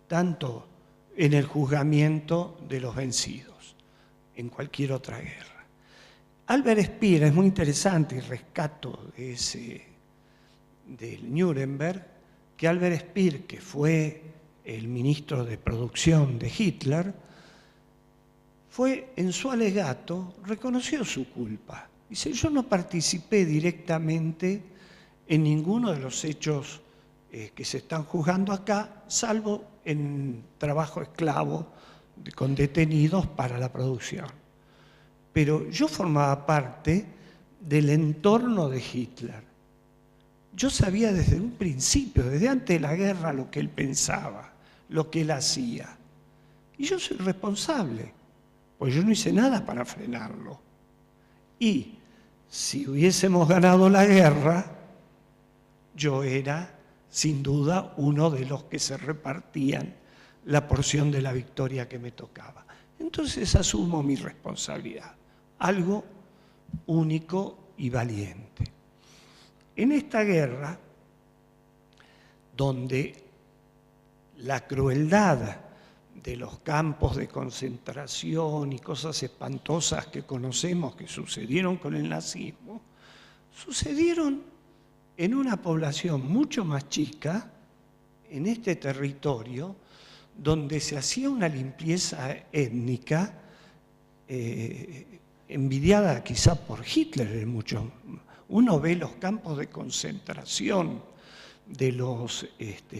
tanto en el juzgamiento de los vencidos, en cualquier otra guerra. Albert Speer, es muy interesante, y rescato del Nuremberg, que Albert Speer, que fue el ministro de producción de Hitler, fue en su alegato, reconoció su culpa. Dice, yo no participé directamente en ninguno de los hechos que se están juzgando acá, salvo en trabajo esclavo con detenidos para la producción. Pero yo formaba parte del entorno de Hitler. Yo sabía desde un principio, desde antes de la guerra, lo que él pensaba, lo que él hacía. Y yo soy responsable, pues yo no hice nada para frenarlo. Y si hubiésemos ganado la guerra, yo era, sin duda, uno de los que se repartían la porción de la victoria que me tocaba. Entonces asumo mi responsabilidad, algo único y valiente. En esta guerra, donde la crueldad de los campos de concentración y cosas espantosas que conocemos que sucedieron con el nazismo, sucedieron en una población mucho más chica, en este territorio, donde se hacía una limpieza étnica, envidiada quizá por Hitler. Uno ve los campos de concentración de los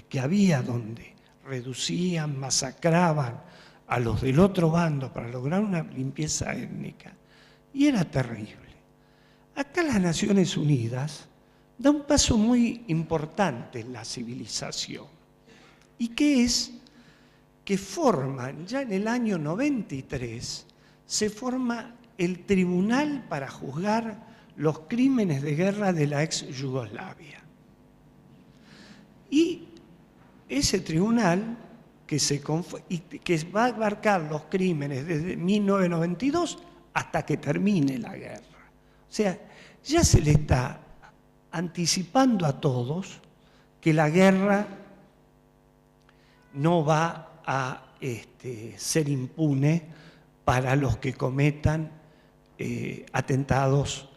que había, donde reducían, masacraban a los del otro bando para lograr una limpieza étnica, y era terrible. Acá las Naciones Unidas da un paso muy importante en la civilización, y que es que forman, ya en el año 93, se forma el Tribunal para juzgar los crímenes de guerra de la ex Yugoslavia. Y ese tribunal que va a abarcar los crímenes desde 1992 hasta que termine la guerra. O sea, ya se le está anticipando a todos que la guerra no va a ser impune para los que cometan atentados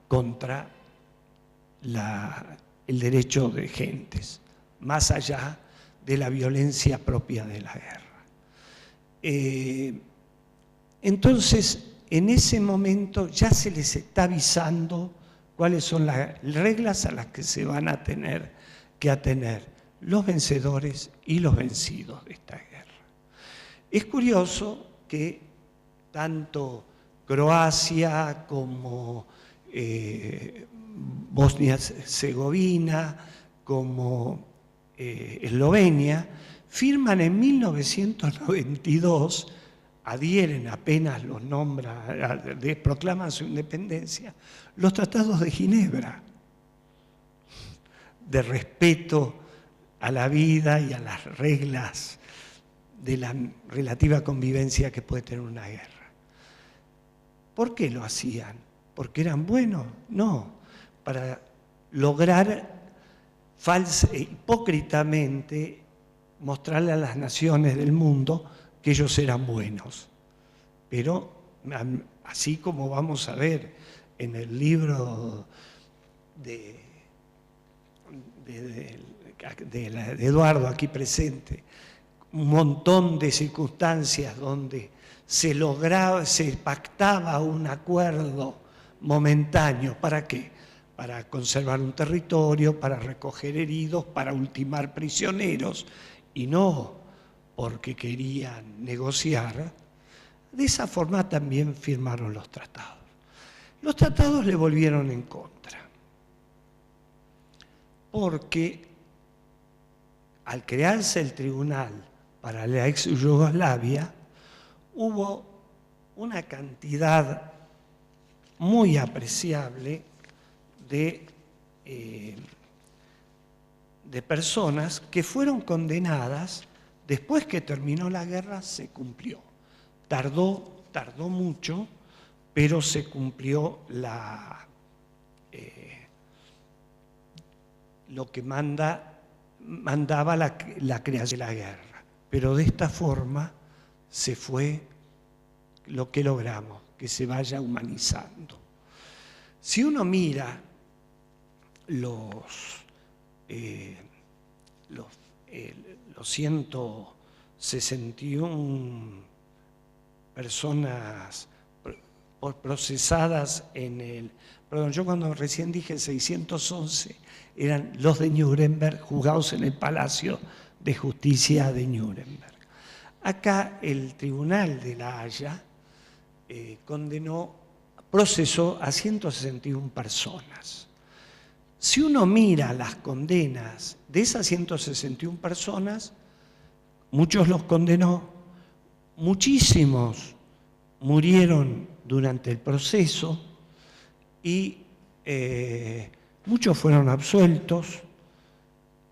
contra el derecho de gentes, más allá de la violencia propia de la guerra. Entonces, en ese momento ya se les está avisando cuáles son las reglas a las que se van a tener que atener los vencedores y los vencidos de esta guerra. Es curioso que tanto Croacia como Bosnia-Herzegovina, como Eslovenia, firman en 1992, adhieren apenas los nombra, proclaman su independencia, los tratados de Ginebra, de respeto a la vida y a las reglas de la relativa convivencia que puede tener una guerra. ¿Por qué lo hacían? ¿Porque eran buenos? No, para lograr hipócritamente mostrarle a las naciones del mundo que ellos eran buenos. Pero así como vamos a ver en el libro de Eduardo aquí presente, un montón de circunstancias donde se pactaba un acuerdo momentáneo. ¿Para qué? Para conservar un territorio, para recoger heridos, para ultimar prisioneros, y no porque querían negociar. De esa forma también firmaron los tratados. Los tratados le volvieron en contra, porque al crearse el tribunal para la ex Yugoslavia, hubo una cantidad muy apreciable de personas que fueron condenadas. Después que terminó la guerra se cumplió. Tardó mucho, pero se cumplió lo que mandaba la creación de la guerra. Pero de esta forma se fue lo que logramos, que se vaya humanizando. Si uno mira los 161 personas procesadas en el... Perdón, yo cuando recién dije 611, eran los de Nuremberg, juzgados en el Palacio de Justicia de Nuremberg. Acá el Tribunal de La Haya procesó a 161 personas. Si uno mira las condenas de esas 161 personas, muchos los condenó, muchísimos murieron durante el proceso y muchos fueron absueltos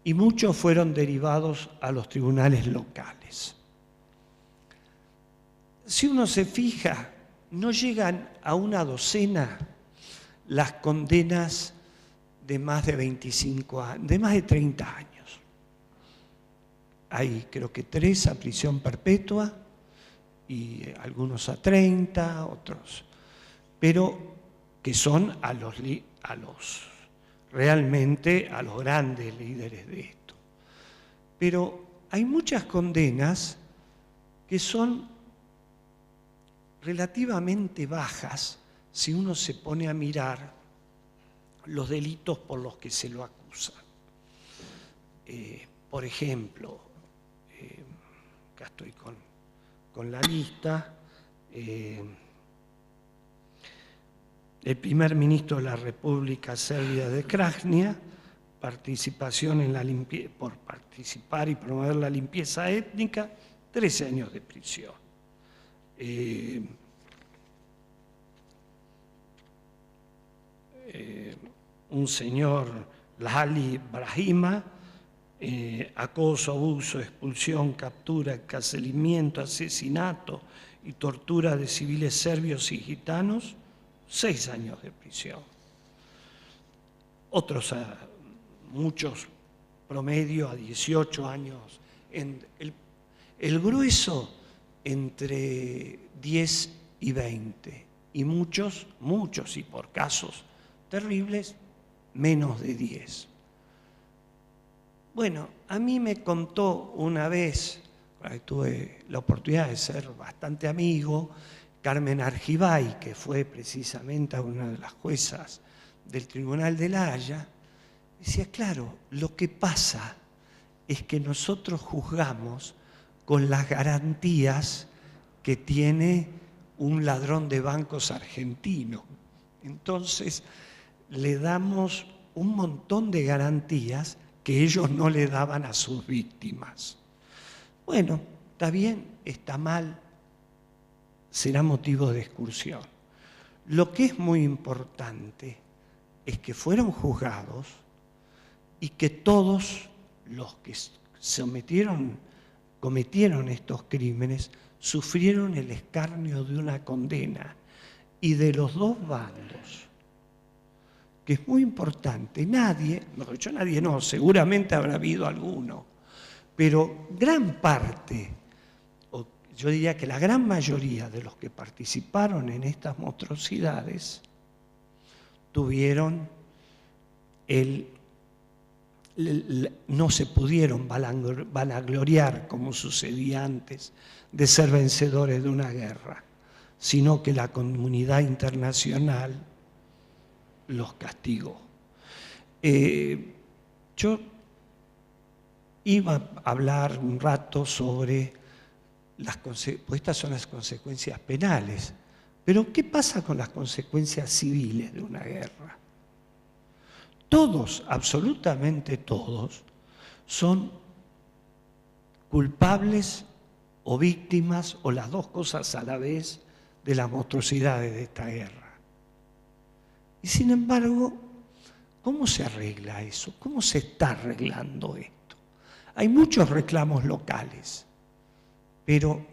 y muchos fueron derivados a los tribunales locales. Si uno se fija, no llegan a una docena las condenas de más de 25 años, de más de 30 años. Hay creo que 3 a prisión perpetua y algunos a 30, otros, pero que son realmente a los grandes líderes de esto. Pero hay muchas condenas que son relativamente bajas si uno se pone a mirar los delitos por los que se lo acusa. Por ejemplo, acá estoy con la lista, el primer ministro de la República Serbia de Krajina, participación en por participar y promover la limpieza étnica, 13 años de prisión. Un señor Lali Brahima, acoso, abuso, expulsión, captura, encarcelamiento, asesinato y tortura de civiles serbios y gitanos, 6 años de prisión. Otros, muchos promedio a 18 años. El grueso entre 10 y 20. Y muchos, y por casos terribles, menos de 10. Bueno, a mí me contó una vez, tuve la oportunidad de ser bastante amigo, Carmen Argibay, que fue precisamente una de las juezas del Tribunal de La Haya, decía, claro, lo que pasa es que nosotros juzgamos con las garantías que tiene un ladrón de bancos argentino. Entonces, le damos un montón de garantías que ellos no le daban a sus víctimas. Bueno, está bien, está mal, será motivo de discusión. Lo que es muy importante es que fueron juzgados y que todos los que cometieron estos crímenes sufrieron el escarnio de una condena, y de los dos bandos, que es muy importante. Nadie, seguramente habrá habido alguno, pero gran parte, o yo diría que la gran mayoría de los que participaron en estas monstruosidades tuvieron no se pudieron vanagloriar, como sucedía antes, de ser vencedores de una guerra, sino que la comunidad internacional los castigó. Yo iba a hablar un rato sobre pues estas son las consecuencias penales, pero ¿qué pasa con las consecuencias civiles de una guerra? Todos, absolutamente todos, son culpables o víctimas, o las dos cosas a la vez, de las monstruosidades de esta guerra. Y sin embargo, ¿cómo se arregla eso? ¿Cómo se está arreglando esto? Hay muchos reclamos locales, pero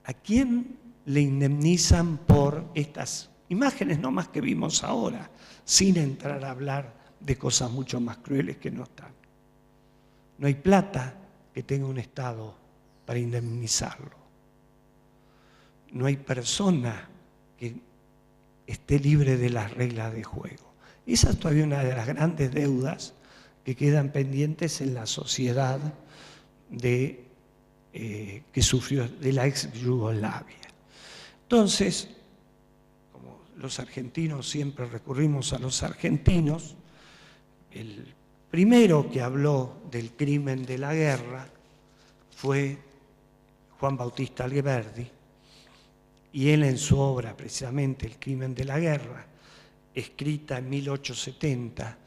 ¿a quién le indemnizan por estas imágenes nomás que vimos ahora, sin entrar a hablar de cosas mucho más crueles que no están. No hay plata que tenga un Estado para indemnizarlo. No hay persona que esté libre de las reglas de juego. Esa es todavía una de las grandes deudas que quedan pendientes en la sociedad que sufrió de la ex Yugoslavia. Entonces, como los argentinos siempre recurrimos a los argentinos, el primero que habló del crimen de la guerra fue Juan Bautista Alberdi, y él en su obra, precisamente El crimen de la guerra, escrita en 1870,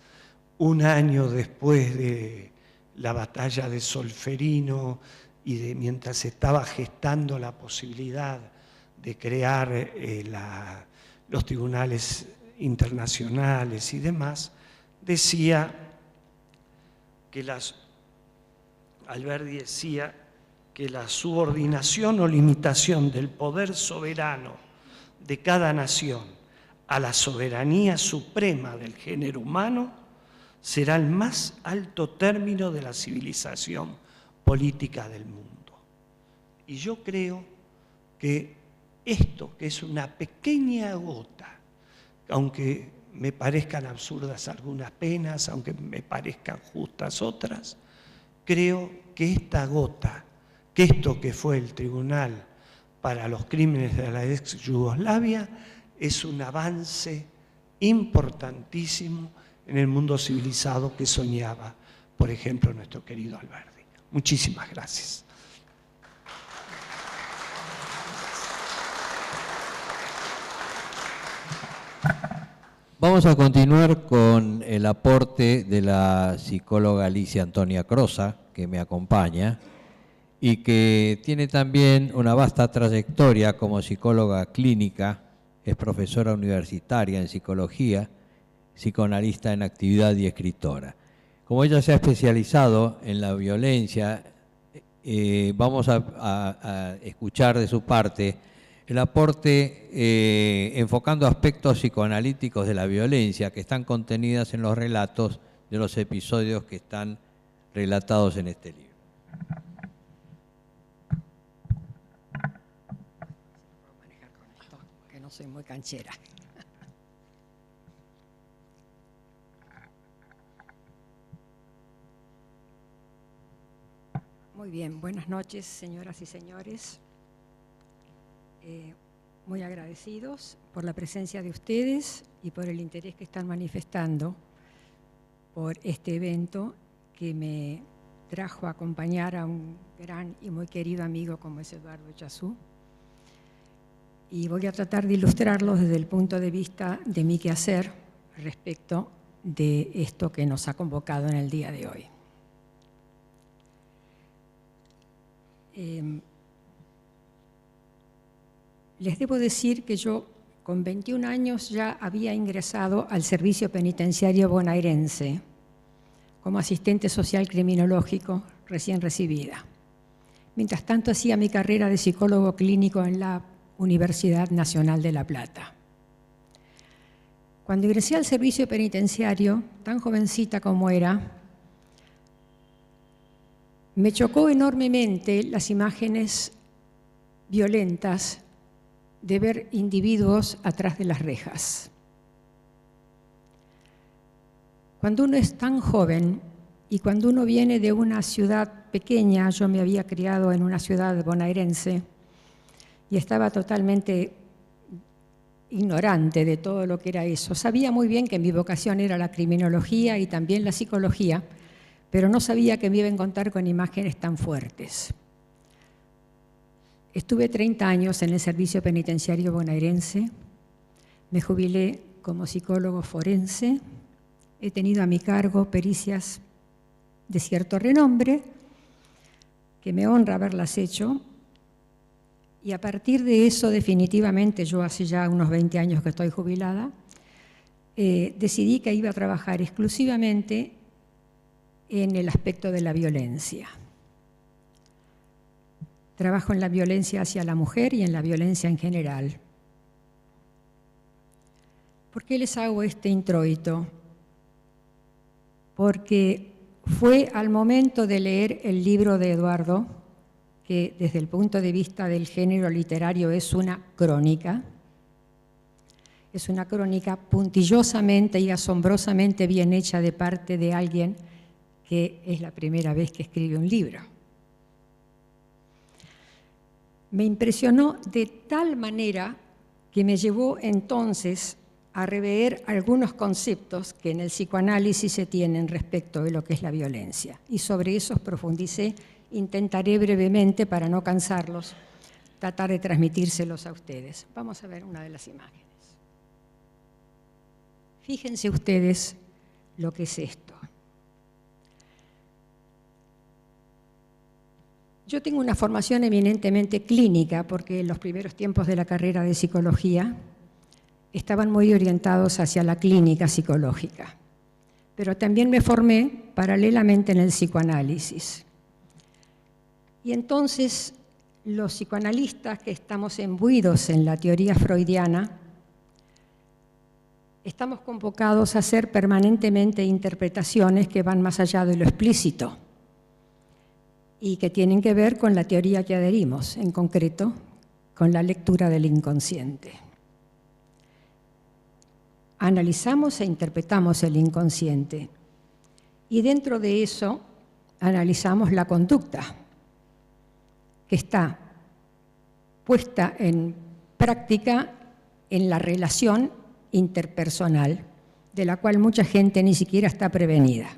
un año después de la batalla de Solferino y mientras se estaba gestando la posibilidad de crear los tribunales internacionales y demás, Alberdi decía que la subordinación o limitación del poder soberano de cada nación a la soberanía suprema del género humano será el más alto término de la civilización política del mundo. Y yo creo que esto, que es una pequeña gota, aunque me parezcan absurdas algunas penas, aunque me parezcan justas otras, creo que esta gota, que esto que fue el Tribunal para los Crímenes de la ex Yugoslavia, es un avance importantísimo en el mundo civilizado que soñaba, por ejemplo, nuestro querido Alberdi. Muchísimas gracias.
Vamos a continuar con el aporte de la psicóloga Alicia Antonia Crosa, que me acompaña, y que tiene también una vasta trayectoria como psicóloga clínica, es profesora universitaria en psicología, psicoanalista en actividad y escritora. Como ella se ha especializado en la violencia, vamos a escuchar de su parte el aporte enfocando aspectos psicoanalíticos de la violencia que están contenidas en los relatos de los episodios que están relatados en este libro.
Que no soy muy canchera. Muy bien, buenas noches, señoras y señores. Muy agradecidos por la presencia de ustedes y por el interés que están manifestando por este evento que me trajo a acompañar a un gran y muy querido amigo como es Eduardo Chazú. Y voy a tratar de ilustrarlo desde el punto de vista de mi quehacer respecto de esto que nos ha convocado en el día de hoy. Les debo decir que yo con 21 años ya había ingresado al servicio penitenciario bonaerense como asistente social criminológico recién recibida. Mientras tanto hacía mi carrera de psicólogo clínico en la Universidad Nacional de La Plata. Cuando ingresé al servicio penitenciario, tan jovencita como era, me chocó enormemente las imágenes violentas de ver individuos atrás de las rejas. Cuando uno es tan joven y cuando uno viene de una ciudad pequeña, yo me había criado en una ciudad bonaerense y estaba totalmente ignorante de todo lo que era eso. Sabía muy bien que mi vocación era la criminología y también la psicología, pero no sabía que me iba a encontrar con imágenes tan fuertes. Estuve 30 años en el servicio penitenciario bonaerense, me jubilé como psicólogo forense, he tenido a mi cargo pericias de cierto renombre, que me honra haberlas hecho, y a partir de eso definitivamente, yo hace ya unos 20 años que estoy jubilada, decidí que iba a trabajar exclusivamente en el aspecto de la violencia. Trabajo en la violencia hacia la mujer y en la violencia en general. ¿Por qué les hago este introito? porque fue al momento de leer el libro de Eduardo, que desde el punto de vista del género literario es una crónica puntillosamente y asombrosamente bien hecha de parte de alguien que es la primera vez que escribe un libro. Me impresionó de tal manera que me llevó entonces a rever algunos conceptos que en el psicoanálisis se tienen respecto de lo que es la violencia. Y sobre esos profundicé. Intentaré brevemente, para no cansarlos, tratar de transmitírselos a ustedes. Vamos a ver una de las imágenes. Fíjense ustedes lo que es esto. Yo tengo una formación eminentemente clínica, porque en los primeros tiempos de la carrera de psicología estaban muy orientados hacia la clínica psicológica. Pero también me formé paralelamente en el psicoanálisis. Y entonces los psicoanalistas que estamos imbuidos en la teoría freudiana estamos convocados a hacer permanentemente interpretaciones que van más allá de lo explícito y que tienen que ver con la teoría que adherimos, en concreto con la lectura del inconsciente. Analizamos e interpretamos el inconsciente y dentro de eso analizamos la conducta que está puesta en práctica en la relación interpersonal, de la cual mucha gente ni siquiera está prevenida.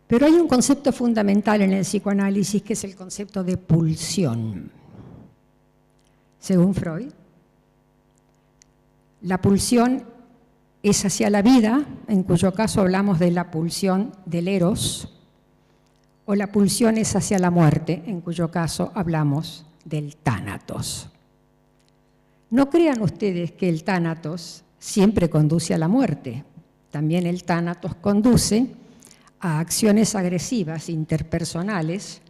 Pero hay un concepto fundamental en el psicoanálisis que es el concepto de pulsión. Según Freud, la pulsión es hacia la vida, en cuyo caso hablamos de la pulsión del eros, o la pulsión es hacia la muerte, en cuyo caso hablamos del tánatos. No crean ustedes que el tánatos siempre conduce a la muerte. También el tánatos conduce a acciones agresivas interpersonales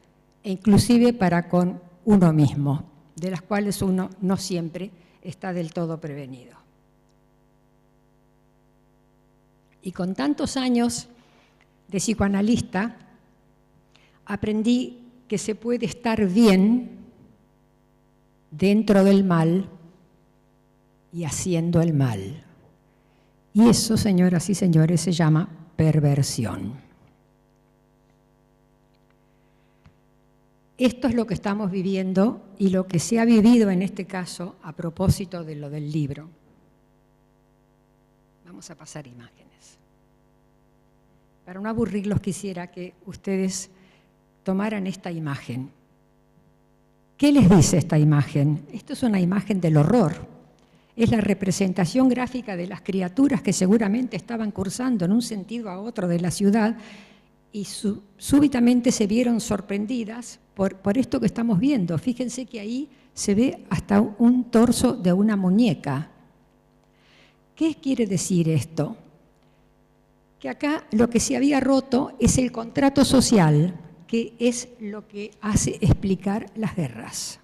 e inclusive para con uno mismo, de las cuales uno no siempre está del todo prevenido. Y con tantos años de psicoanalista, aprendí que se puede estar bien dentro del mal y haciendo el mal. Y eso, señoras y señores, se llama perversión. Esto es lo que estamos viviendo y lo que se ha vivido en este caso a propósito de lo del libro. Vamos a pasar imágenes. Para no aburrirlos, quisiera que ustedes tomaran esta imagen. ¿Qué les dice esta imagen? Esto es una imagen del horror. Es la representación gráfica de las criaturas que seguramente estaban cursando en un sentido a otro de la ciudad y súbitamente se vieron sorprendidas por esto que estamos viendo. Fíjense que ahí se ve hasta un torso de una muñeca. ¿Qué quiere decir esto? Que acá lo que se había roto es el contrato social, que es lo que hace explicar las guerras,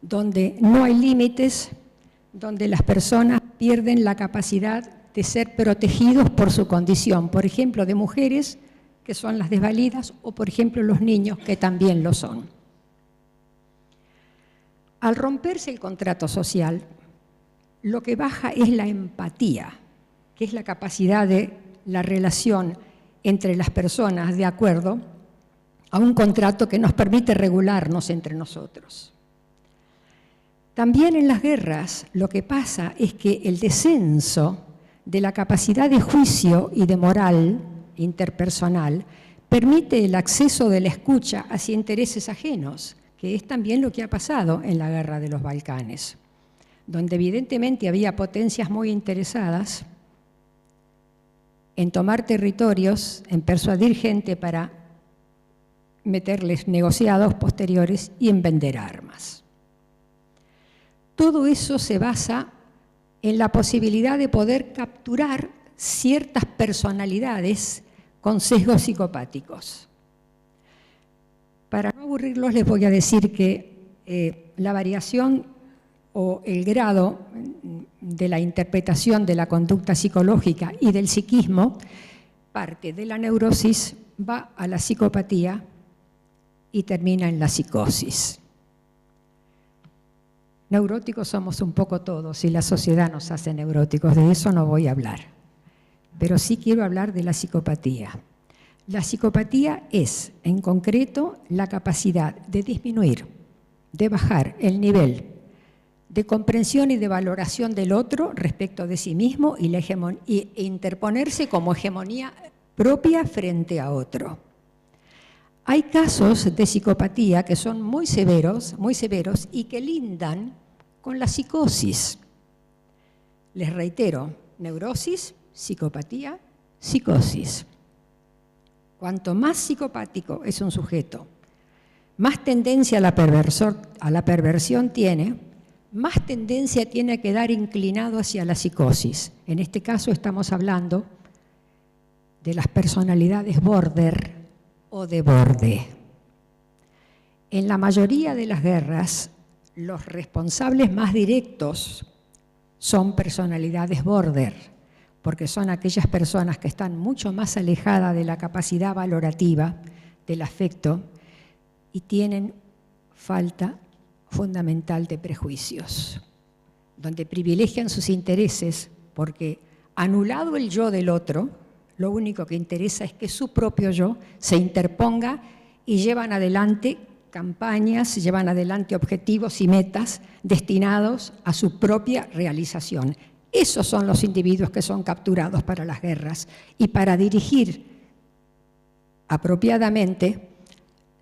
donde no hay límites, donde las personas pierden la capacidad de ser protegidos por su condición, por ejemplo, de mujeres, que son las desvalidas, o por ejemplo los niños, que también lo son. Al romperse el contrato social, lo que baja es la empatía, que es la capacidad de la relación entre las personas de acuerdo a un contrato que nos permite regularnos entre nosotros. También en las guerras lo que pasa es que el descenso de la capacidad de juicio y de moral interpersonal permite el acceso de la escucha hacia intereses ajenos, que es también lo que ha pasado en la guerra de los Balcanes, donde evidentemente había potencias muy interesadas en tomar territorios, en persuadir gente para meterles negociados posteriores y en vender armas. Todo eso se basa en la posibilidad de poder capturar ciertas personalidades con sesgos psicopáticos. Para no aburrirlos, les voy a decir que la variación o el grado de la interpretación de la conducta psicológica y del psiquismo, parte de la neurosis, va a la psicopatía y termina en la psicosis. Neuróticos somos un poco todos y la sociedad nos hace neuróticos, de eso no voy a hablar. Pero sí quiero hablar de la psicopatía. La psicopatía es, en concreto, la capacidad de disminuir, de bajar el nivel de comprensión y de valoración del otro respecto de sí mismo e interponerse como hegemonía propia frente a otro. Hay casos de psicopatía que son muy severos y que lindan con la psicosis. Les reitero, neurosis, psicopatía, psicosis. Cuanto más psicopático es un sujeto, más tendencia a la perversión tiene, más tendencia tiene a quedar inclinado hacia la psicosis. En este caso estamos hablando de las personalidades border o de borde. En la mayoría de las guerras, los responsables más directos son personalidades border, porque son aquellas personas que están mucho más alejadas de la capacidad valorativa, del afecto, y tienen falta fundamental de prejuicios, donde privilegian sus intereses porque, anulado el yo del otro, lo único que interesa es que su propio yo se interponga y llevan adelante campañas, llevan adelante objetivos y metas destinados a su propia realización. Esos son los individuos que son capturados para las guerras y para dirigir apropiadamente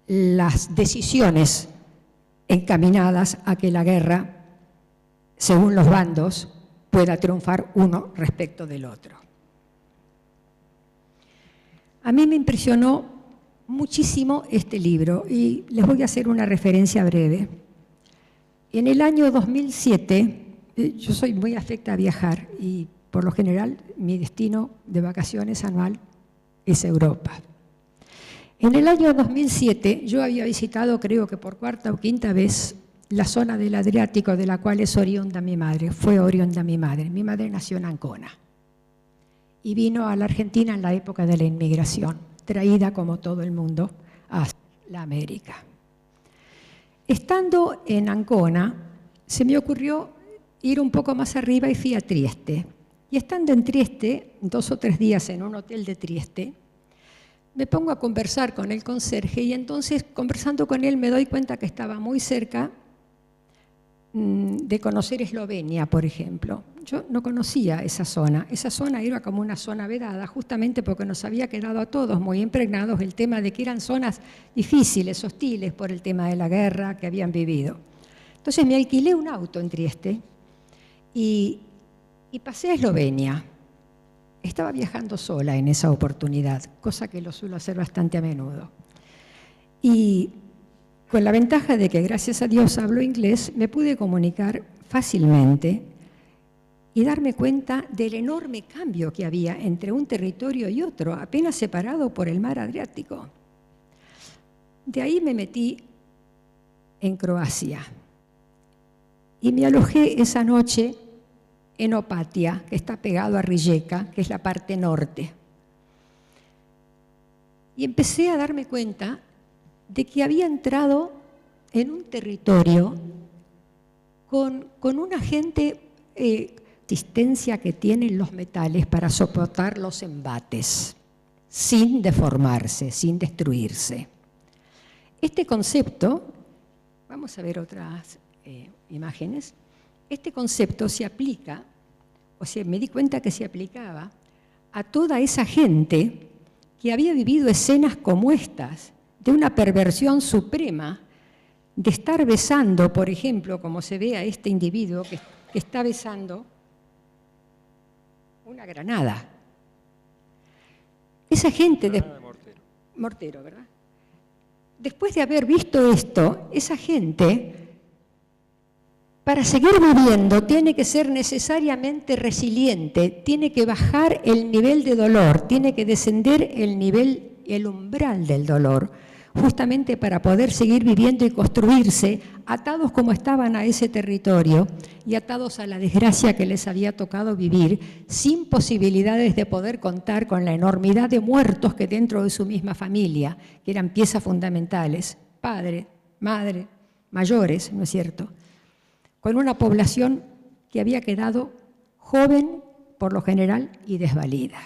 las decisiones encaminadas a que la guerra, según los bandos, pueda triunfar uno respecto del otro. A mí me impresionó muchísimo este libro y les voy a hacer una referencia breve. En el año 2007, yo soy muy afecta a viajar y por lo general mi destino de vacaciones anual es Europa. En el año 2007 yo había visitado, creo que por cuarta o quinta vez, la zona del Adriático de la cual es oriunda mi madre, fue oriunda mi madre. Mi madre nació en Ancona y vino a la Argentina en la época de la inmigración, traída como todo el mundo a la América. Estando en Ancona, se me ocurrió ir un poco más arriba y fui a Trieste. Y estando en Trieste, 2 o 3 días en un hotel de Trieste, me pongo a conversar con el conserje y entonces, conversando con él, me doy cuenta que estaba muy cerca de conocer Eslovenia, por ejemplo. Yo no conocía esa zona era como una zona vedada, justamente porque nos había quedado a todos muy impregnados el tema de que eran zonas difíciles, hostiles por el tema de la guerra que habían vivido. Entonces me alquilé un auto en Trieste y pasé a Eslovenia. Estaba viajando sola en esa oportunidad, cosa que lo suelo hacer bastante a menudo. Y con la ventaja de que, gracias a Dios, hablo inglés, me pude comunicar fácilmente y darme cuenta del enorme cambio que había entre un territorio y otro, apenas separado por el mar Adriático. De ahí me metí en Croacia y me alojé esa noche en Opatia, que está pegado a Rijeka, que es la parte norte. Y empecé a darme cuenta de que había entrado en un territorio con una gente resistencia que tienen los metales para soportar los embates, sin deformarse, sin destruirse. Este concepto, vamos a ver otras imágenes, este concepto se aplica, o sea, me di cuenta que se aplicaba a toda esa gente que había vivido escenas como estas, de una perversión suprema, de estar besando, por ejemplo, como se ve a este individuo que está besando una granada. Esa gente... Mortero, ¿verdad? Después de haber visto esto, esa gente, para seguir viviendo, tiene que ser necesariamente resiliente, tiene que bajar el nivel de dolor, tiene que descender el umbral del dolor, justamente para poder seguir viviendo y construirse, atados como estaban a ese territorio y atados a la desgracia que les había tocado vivir, sin posibilidades de poder contar con la enormidad de muertos que dentro de su misma familia, que eran piezas fundamentales, padre, madre, mayores, ¿no es cierto?, con una población que había quedado joven por lo general y desvalida.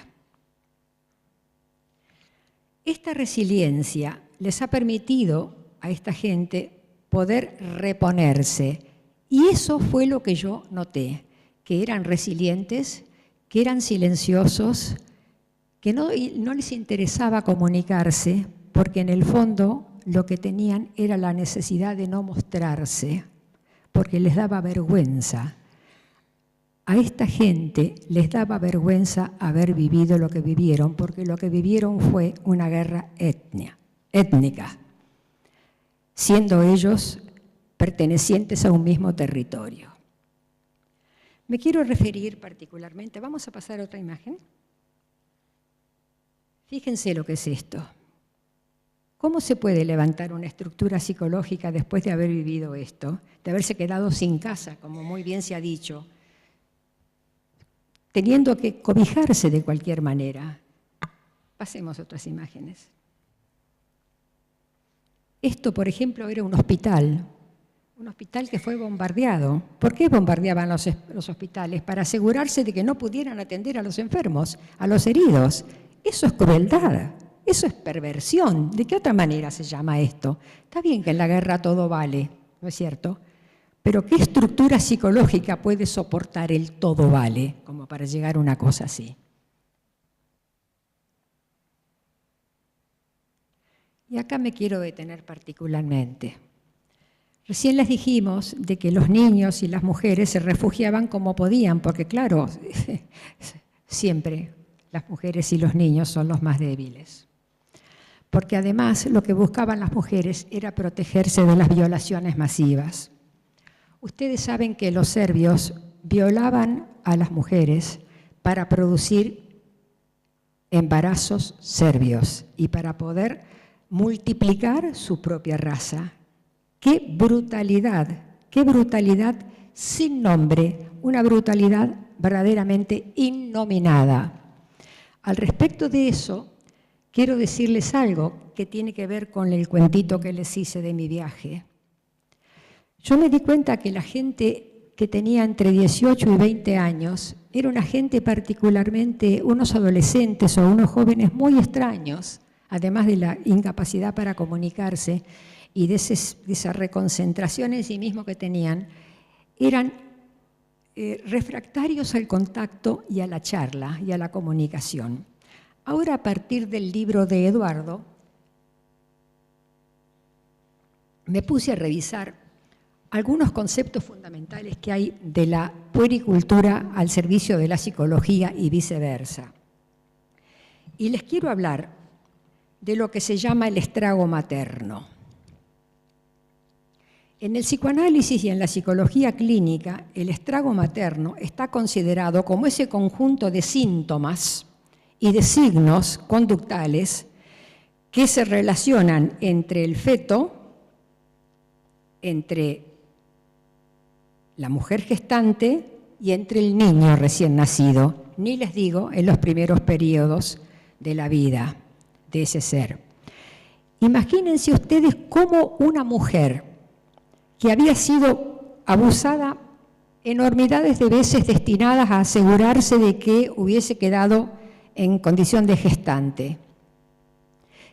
Esta resiliencia les ha permitido a esta gente poder reponerse, y eso fue lo que yo noté, que eran resilientes, que eran silenciosos, que no les interesaba comunicarse, porque en el fondo lo que tenían era la necesidad de no mostrarse, porque les daba vergüenza. A esta gente les daba vergüenza haber vivido lo que vivieron, porque lo que vivieron fue una guerra étnica, siendo ellos pertenecientes a un mismo territorio. Me quiero referir particularmente, vamos a pasar a otra imagen. Fíjense lo que es esto. ¿Cómo se puede levantar una estructura psicológica después de haber vivido esto, de haberse quedado sin casa, como muy bien se ha dicho, teniendo que cobijarse de cualquier manera? Pasemos a otras imágenes. Esto, por ejemplo, era un hospital que fue bombardeado. ¿Por qué bombardeaban los hospitales? Para asegurarse de que no pudieran atender a los enfermos, a los heridos. Eso es crueldad, eso es perversión. ¿De qué otra manera se llama esto? Está bien que en la guerra todo vale, ¿no es cierto? Pero ¿qué estructura psicológica puede soportar el todo vale como para llegar a una cosa así? Y acá me quiero detener particularmente. Recién les dijimos de que los niños y las mujeres se refugiaban como podían, porque claro, siempre las mujeres y los niños son los más débiles. Porque además lo que buscaban las mujeres era protegerse de las violaciones masivas. Ustedes saben que los serbios violaban a las mujeres para producir embarazos serbios y para poder multiplicar su propia raza. ¡Qué brutalidad sin nombre! Una brutalidad verdaderamente innominada. Al respecto de eso, quiero decirles algo que tiene que ver con el cuentito que les hice de mi viaje. Yo me di cuenta que la gente que tenía entre 18 y 20 años era una gente particularmente, unos adolescentes o unos jóvenes muy extraños, además de la incapacidad para comunicarse y de esa reconcentración en sí mismo que tenían, eran refractarios al contacto y a la charla y a la comunicación. Ahora, a partir del libro de Eduardo, me puse a revisar algunos conceptos fundamentales que hay de la puericultura al servicio de la psicología y viceversa. Y les quiero hablar de lo que se llama el estrago materno. En el psicoanálisis y en la psicología clínica, el estrago materno está considerado como ese conjunto de síntomas y de signos conductales que se relacionan entre el feto, entre la mujer gestante y entre el niño recién nacido, ni les digo en los primeros periodos de la vida de ese ser. Imagínense ustedes cómo una mujer que había sido abusada enormidades de veces destinadas a asegurarse de que hubiese quedado en condición de gestante,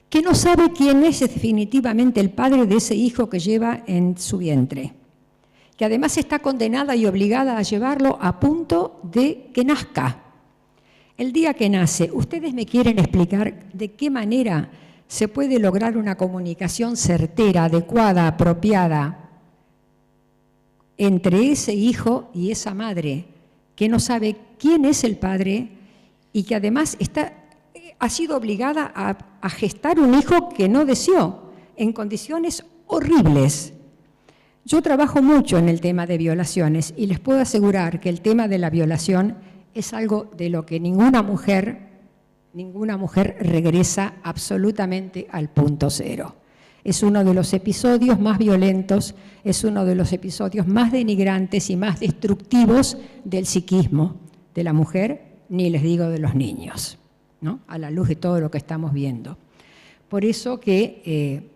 que no sabe quién es definitivamente el padre de ese hijo que lleva en su vientre, que además está condenada y obligada a llevarlo a punto de que nazca. El día que nace, ¿ustedes me quieren explicar de qué manera se puede lograr una comunicación certera, adecuada, apropiada entre ese hijo y esa madre, que no sabe quién es el padre y que además ha sido obligada a gestar un hijo que no deseó, en condiciones horribles? Yo trabajo mucho en el tema de violaciones y les puedo asegurar que el tema de la violación es algo de lo que ninguna mujer regresa absolutamente al punto cero. Es uno de los episodios más violentos, es uno de los episodios más denigrantes y más destructivos del psiquismo de la mujer, ni les digo de los niños, ¿no? A la luz de todo lo que estamos viendo. Por eso que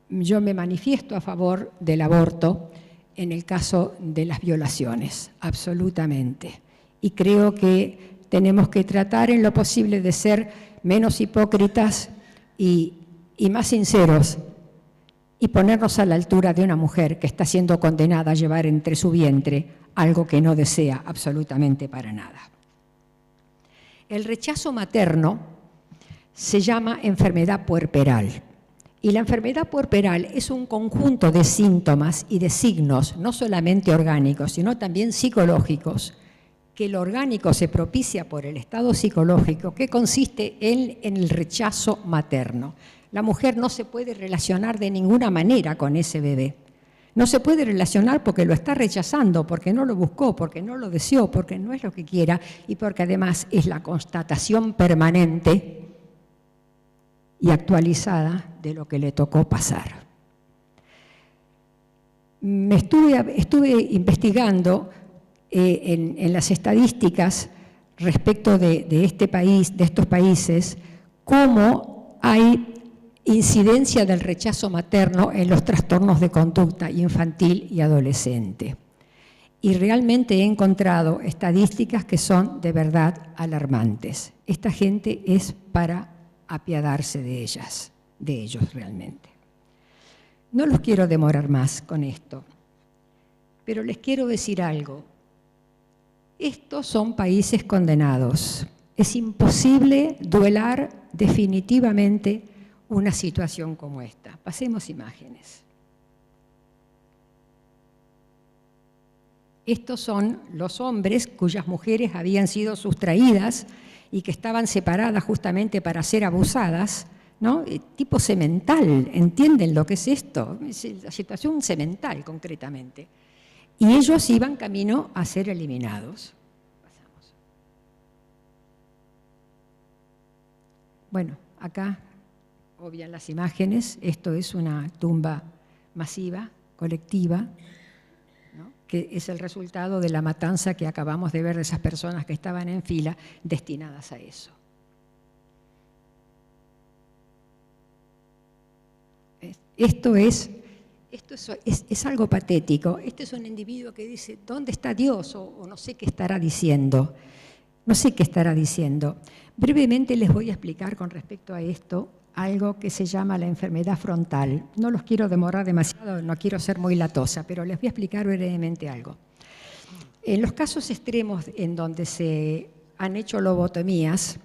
yo me manifiesto a favor del aborto en el caso de las violaciones, absolutamente. Y creo que tenemos que tratar en lo posible de ser menos hipócritas y más sinceros y ponernos a la altura de una mujer que está siendo condenada a llevar entre su vientre algo que no desea absolutamente para nada. El rechazo materno se llama enfermedad puerperal. Y la enfermedad puerperal es un conjunto de síntomas y de signos, no solamente orgánicos, sino también psicológicos, que el orgánico se propicia por el estado psicológico, que consiste en el rechazo materno. La mujer no se puede relacionar de ninguna manera con ese bebé. No se puede relacionar porque lo está rechazando, porque no lo buscó, porque no lo deseó, porque no es lo que quiera y porque además es la constatación permanente y actualizada de lo que le tocó pasar. Estuve investigando en las estadísticas respecto de este país, de estos países, cómo hay incidencia del rechazo materno en los trastornos de conducta infantil y adolescente. Y realmente he encontrado estadísticas que son de verdad alarmantes. Esta gente es para apiadarse de ellos realmente. No los quiero demorar más con esto, pero les quiero decir algo. Estos son países condenados. Es imposible duelar definitivamente una situación como esta. Pasemos imágenes. Estos son los hombres cuyas mujeres habían sido sustraídas y que estaban separadas justamente para ser abusadas, ¿no? Tipo semental, ¿entienden lo que es esto? Es la situación semental concretamente. Y ellos iban camino a ser eliminados. Pasamos. Bueno, acá obvian las imágenes, esto es una tumba masiva, colectiva, ¿no? Que es el resultado de la matanza que acabamos de ver de esas personas que estaban en fila destinadas a eso. Esto es algo patético. Este es un individuo que dice, ¿dónde está Dios? O no sé qué estará diciendo. No sé qué estará diciendo. Brevemente les voy a explicar con respecto a esto algo que se llama la enfermedad frontal. No los quiero demorar demasiado, no quiero ser muy latosa, pero les voy a explicar brevemente algo. En los casos extremos en donde se han hecho lobotomías,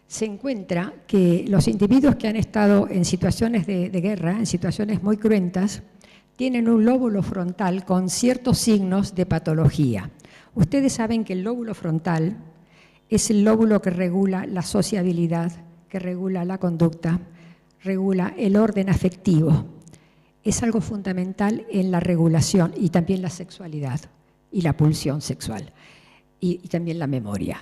se encuentra que los individuos que han estado en situaciones de guerra, en situaciones muy cruentas, tienen un lóbulo frontal con ciertos signos de patología. Ustedes saben que el lóbulo frontal es el lóbulo que regula la sociabilidad, que regula la conducta, regula el orden afectivo. Es algo fundamental en la regulación y también la sexualidad y la pulsión sexual y también la memoria.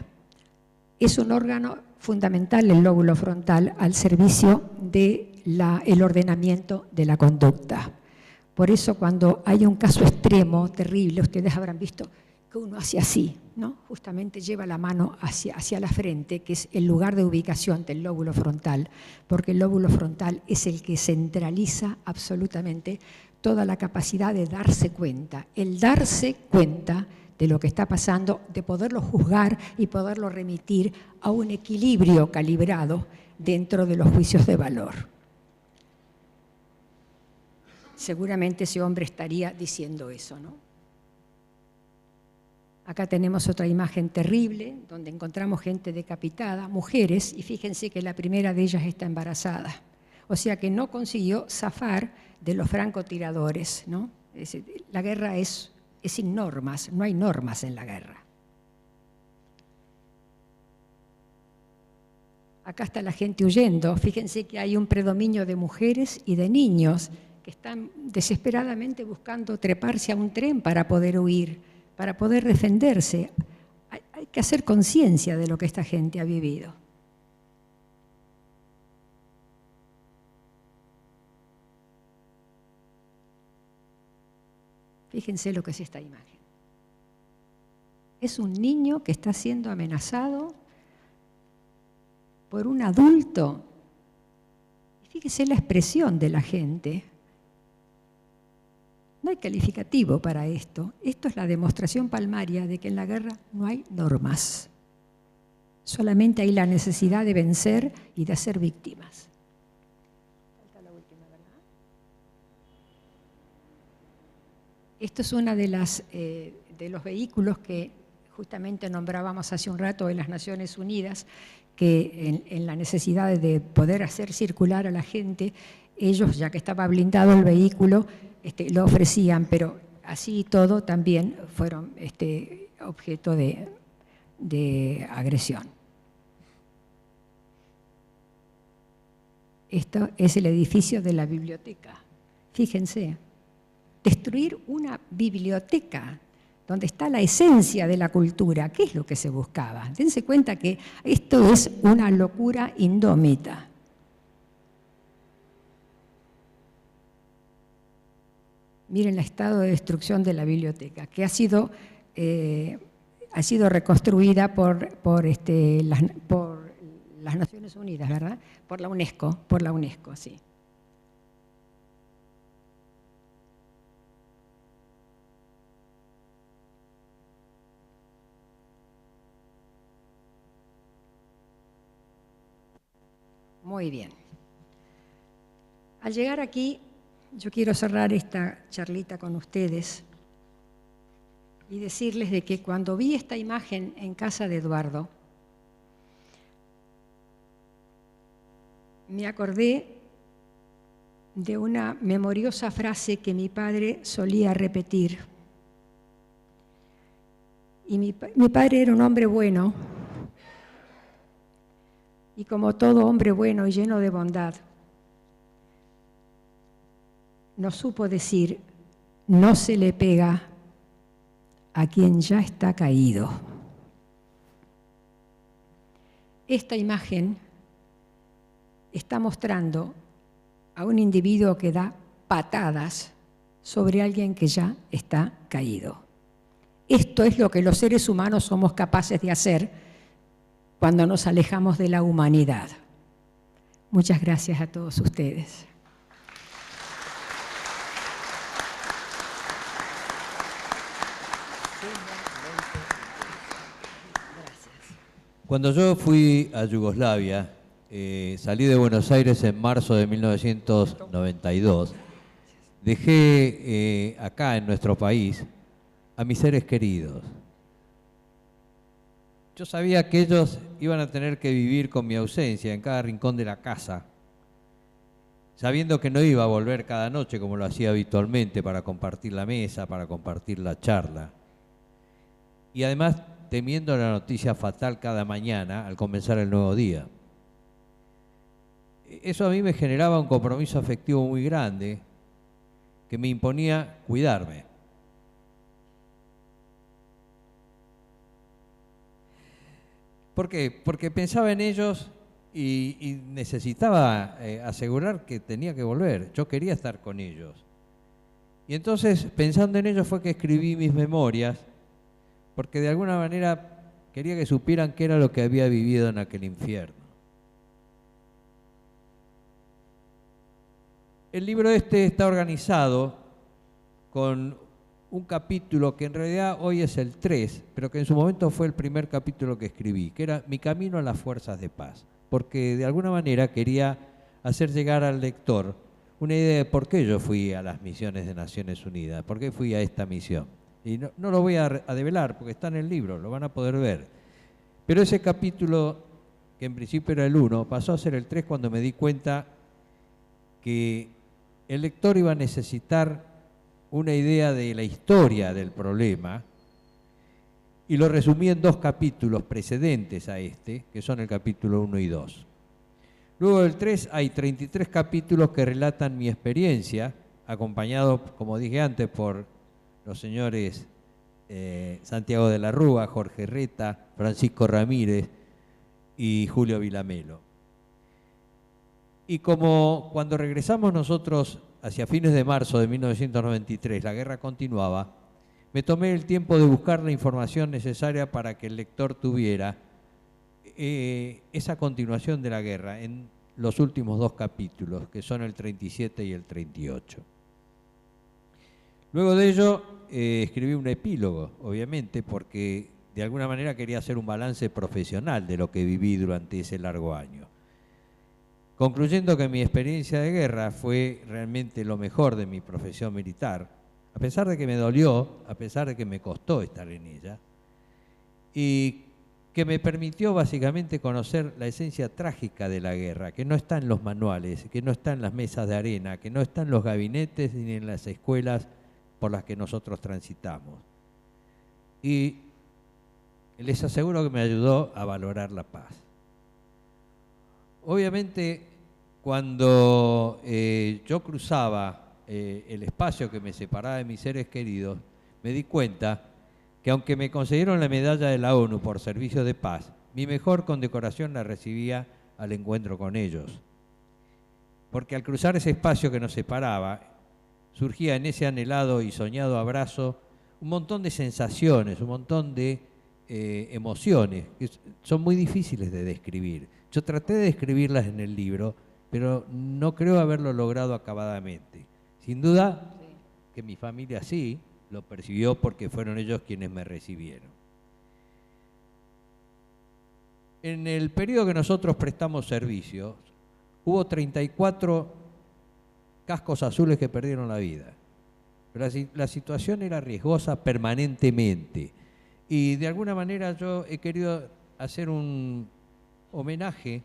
Es un órgano fundamental, el lóbulo frontal, al servicio del ordenamiento de la conducta. Por eso cuando hay un caso extremo, terrible, ustedes habrán visto que uno hace así, ¿no? Justamente lleva la mano hacia la frente, que es el lugar de ubicación del lóbulo frontal, porque el lóbulo frontal es el que centraliza absolutamente toda la capacidad de darse cuenta, el darse cuenta de lo que está pasando, de poderlo juzgar y poderlo remitir a un equilibrio calibrado dentro de los juicios de valor. Seguramente ese hombre estaría diciendo eso, ¿no? Acá tenemos otra imagen terrible, donde encontramos gente decapitada, mujeres, y fíjense que la primera de ellas está embarazada. O sea que no consiguió zafar de los francotiradores, ¿no? La guerra es sin normas, no hay normas en la guerra. Acá está la gente huyendo. Fíjense que hay un predominio de mujeres y de niños que están desesperadamente buscando treparse a un tren para poder huir, para poder defenderse. Hay que hacer conciencia de lo que esta gente ha vivido. Fíjense lo que es esta imagen. Es un niño que está siendo amenazado por un adulto. Fíjense la expresión de la gente. No hay calificativo para esto. Esto es la demostración palmaria de que en la guerra no hay normas. Solamente hay la necesidad de vencer y de hacer víctimas. Falta la última, ¿verdad? Esto es uno de los vehículos que justamente nombrábamos hace un rato de las Naciones Unidas, que en la necesidad de poder hacer circular a la gente, ellos, ya que estaba blindado el vehículo, lo ofrecían, pero así y todo también fueron objeto de agresión. Esto es el edificio de la biblioteca. Fíjense, destruir una biblioteca donde está la esencia de la cultura. ¿Qué es lo que se buscaba? Dense cuenta que esto es una locura indómita. Miren el estado de destrucción de la biblioteca, que ha sido reconstruida por las Naciones Unidas, ¿verdad? Por la UNESCO, sí. Muy bien. Al llegar aquí, yo quiero cerrar esta charlita con ustedes y decirles de que cuando vi esta imagen en casa de Eduardo, me acordé de una memoriosa frase que mi padre solía repetir. Y mi padre era un hombre bueno, y como todo hombre bueno y lleno de bondad, nos supo decir: no se le pega a quien ya está caído. Esta imagen está mostrando a un individuo que da patadas sobre alguien que ya está caído. Esto es lo que los seres humanos somos capaces de hacer cuando nos alejamos de la humanidad. Muchas gracias a todos ustedes.
Cuando yo fui a Yugoslavia, salí de Buenos Aires en marzo de 1992, dejé acá en nuestro país a mis seres queridos. Yo sabía que ellos iban a tener que vivir con mi ausencia en cada rincón de la casa, sabiendo que no iba a volver cada noche como lo hacía habitualmente para compartir la mesa, para compartir la charla. Y además temiendo la noticia fatal cada mañana al comenzar el nuevo día. Eso a mí me generaba un compromiso afectivo muy grande que me imponía cuidarme. ¿Por qué? Porque pensaba en ellos y necesitaba asegurar que tenía que volver. Yo quería estar con ellos. Y entonces, pensando en ellos, fue que escribí mis memorias, porque de alguna manera quería que supieran qué era lo que había vivido en aquel infierno. El libro está organizado con un capítulo que en realidad hoy es el 3, pero que en su momento fue el primer capítulo que escribí, que era Mi camino a las fuerzas de paz, porque de alguna manera quería hacer llegar al lector una idea de por qué yo fui a las misiones de Naciones Unidas, por qué fui a esta misión. Y no lo voy a develar porque está en el libro, lo van a poder ver. Pero ese capítulo, que en principio era el 1, pasó a ser el 3 cuando me di cuenta que el lector iba a necesitar una idea de la historia del problema, y lo resumí en 2 capítulos precedentes a este, que son el capítulo 1 y 2. Luego del 3 hay 33 capítulos que relatan mi experiencia, acompañado, como dije antes, por los señores Santiago de la Rúa, Jorge Reta, Francisco Ramírez y Julio Vilamelo. Y como cuando regresamos nosotros hacia fines de marzo de 1993, la guerra continuaba, me tomé el tiempo de buscar la información necesaria para que el lector tuviera esa continuación de la guerra en los últimos 2 capítulos, que son el 37 y el 38. Luego de ello, escribí un epílogo, obviamente, porque de alguna manera quería hacer un balance profesional de lo que viví durante ese largo año. Concluyendo que mi experiencia de guerra fue realmente lo mejor de mi profesión militar, a pesar de que me dolió, a pesar de que me costó estar en ella, y que me permitió básicamente conocer la esencia trágica de la guerra, que no está en los manuales, que no está en las mesas de arena, que no está en los gabinetes ni en las escuelas por las que nosotros transitamos. Y les aseguro que me ayudó a valorar la paz. Obviamente, cuando yo cruzaba el espacio que me separaba de mis seres queridos, me di cuenta que aunque me concedieron la medalla de la ONU por servicio de paz, mi mejor condecoración la recibía al encuentro con ellos. Porque al cruzar ese espacio que nos separaba, surgía en ese anhelado y soñado abrazo un montón de sensaciones, un montón de emociones, que son muy difíciles de describir. Yo traté de describirlas en el libro, pero no creo haberlo logrado acabadamente. Sin duda que mi familia sí lo percibió porque fueron ellos quienes me recibieron. En el periodo que nosotros prestamos servicio, hubo 34 cascos azules que perdieron la vida. Pero la situación era riesgosa permanentemente. Y de alguna manera yo he querido hacer un homenaje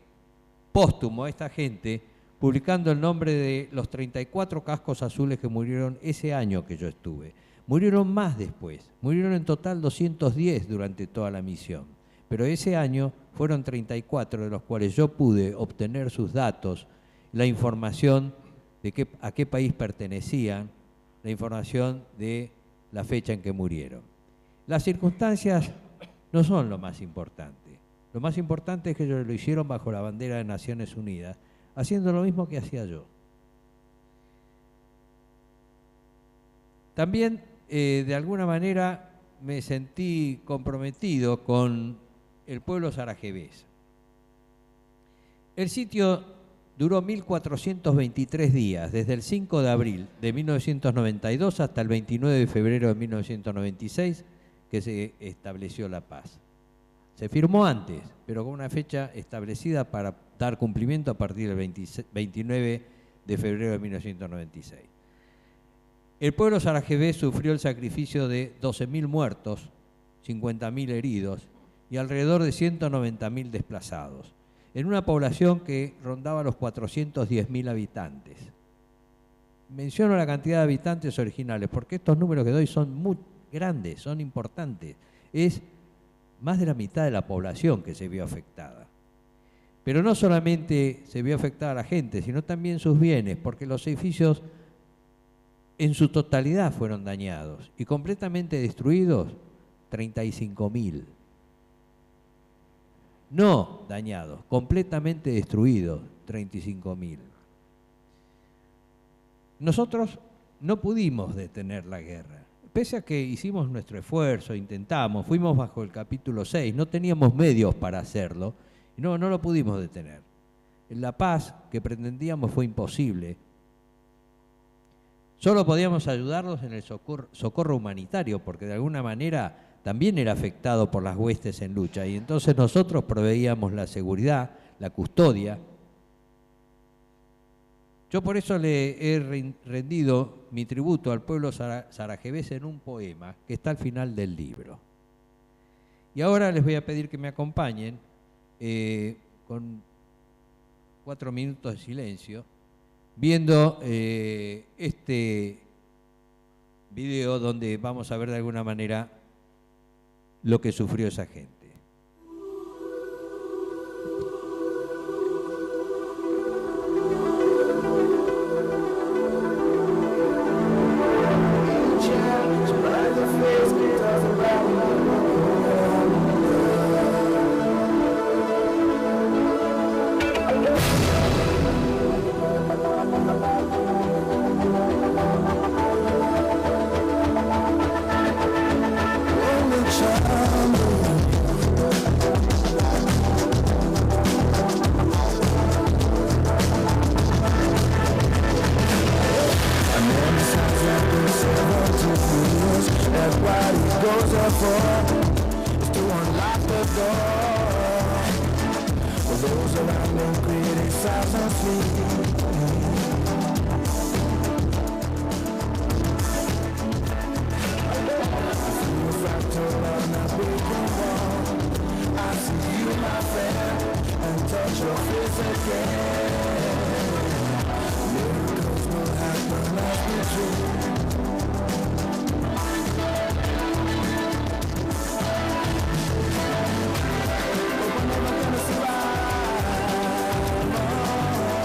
póstumo a esta gente, publicando el nombre de los 34 cascos azules que murieron ese año que yo estuve. Murieron más después, murieron en total 210 durante toda la misión, pero ese año fueron 34 de los cuales yo pude obtener sus datos, la información de a qué país pertenecían, la información de la fecha en que murieron. Las circunstancias no son lo más importante. Lo más importante es que ellos lo hicieron bajo la bandera de Naciones Unidas, haciendo lo mismo que hacía yo. También, de alguna manera, me sentí comprometido con el pueblo sarajevés. El sitio duró 1423 días, desde el 5 de abril de 1992 hasta el 29 de febrero de 1996, que se estableció la paz. Se firmó antes, pero con una fecha establecida para dar cumplimiento a partir del 29 de febrero de 1996. El pueblo sarajevés sufrió el sacrificio de 12.000 muertos, 50.000 heridos y alrededor de 190.000 desplazados, en una población que rondaba los 410.000 habitantes. Menciono la cantidad de habitantes originales porque estos números que doy son muy grandes, son importantes. Es más de la mitad de la población que se vio afectada. Pero no solamente se vio afectada la gente, sino también sus bienes, porque los edificios en su totalidad fueron dañados y completamente destruidos 35.000. No dañados, completamente destruidos 35.000. Nosotros no pudimos detener la guerra. Pese a que hicimos nuestro esfuerzo, intentamos, fuimos bajo el capítulo 6, no teníamos medios para hacerlo, y no lo pudimos detener. La paz que pretendíamos fue imposible. Solo podíamos ayudarlos en el socorro humanitario, porque de alguna manera también era afectado por las huestes en lucha, y entonces nosotros proveíamos la seguridad, la custodia. Yo por eso le he rendido mi tributo al pueblo sarajevés en un poema que está al final del libro. Y ahora les voy a pedir que me acompañen con 4 minutos de silencio, viendo este video donde vamos a ver de alguna manera lo que sufrió esa gente.
been criticized unfairly. I see you, my friend, and touch your face again. Miracles will happen as we dream. But we're never gonna survive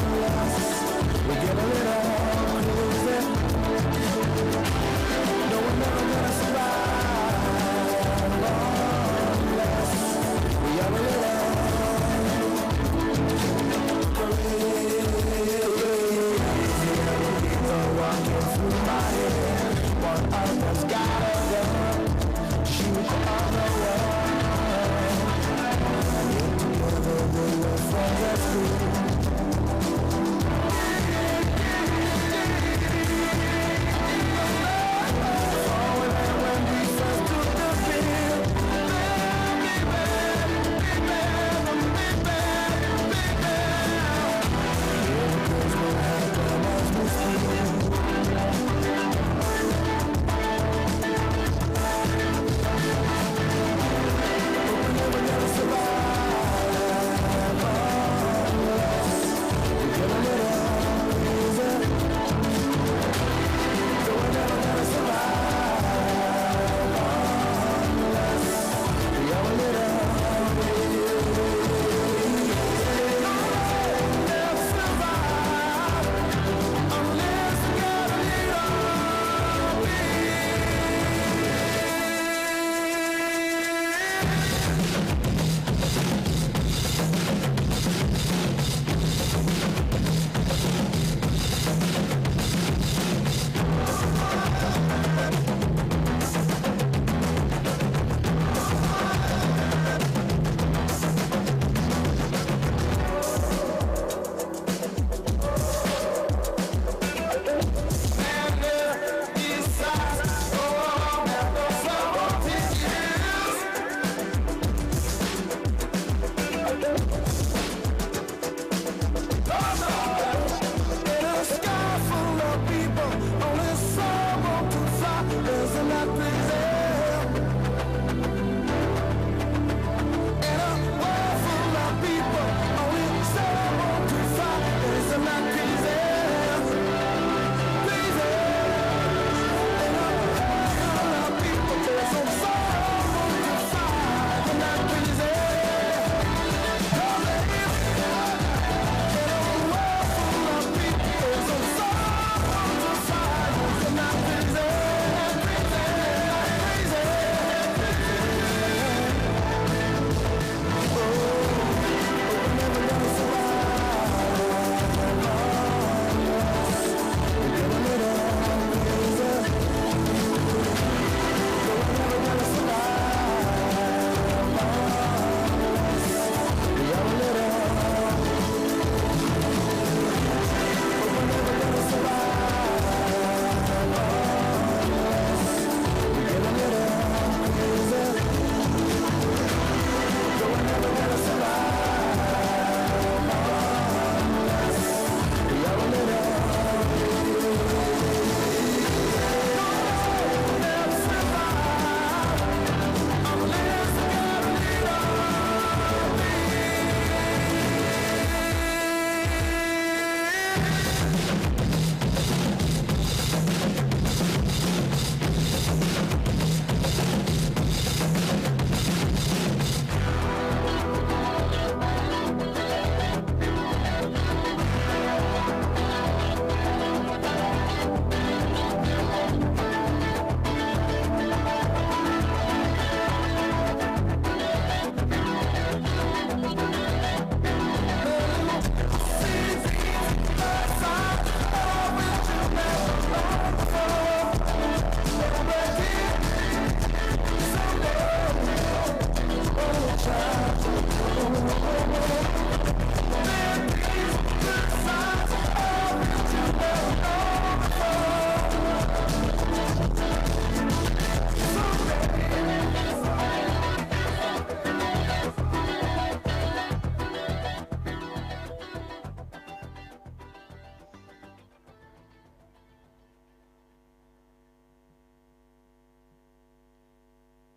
unless we get a little closer. No, we're never gonna survive. Walking through my head.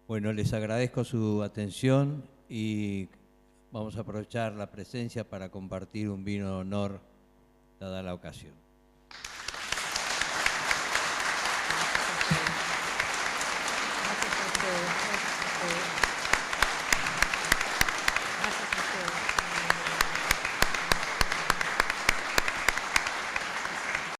Bueno, les agradezco su atención y vamos a aprovechar la presencia para compartir un vino de honor dada la ocasión.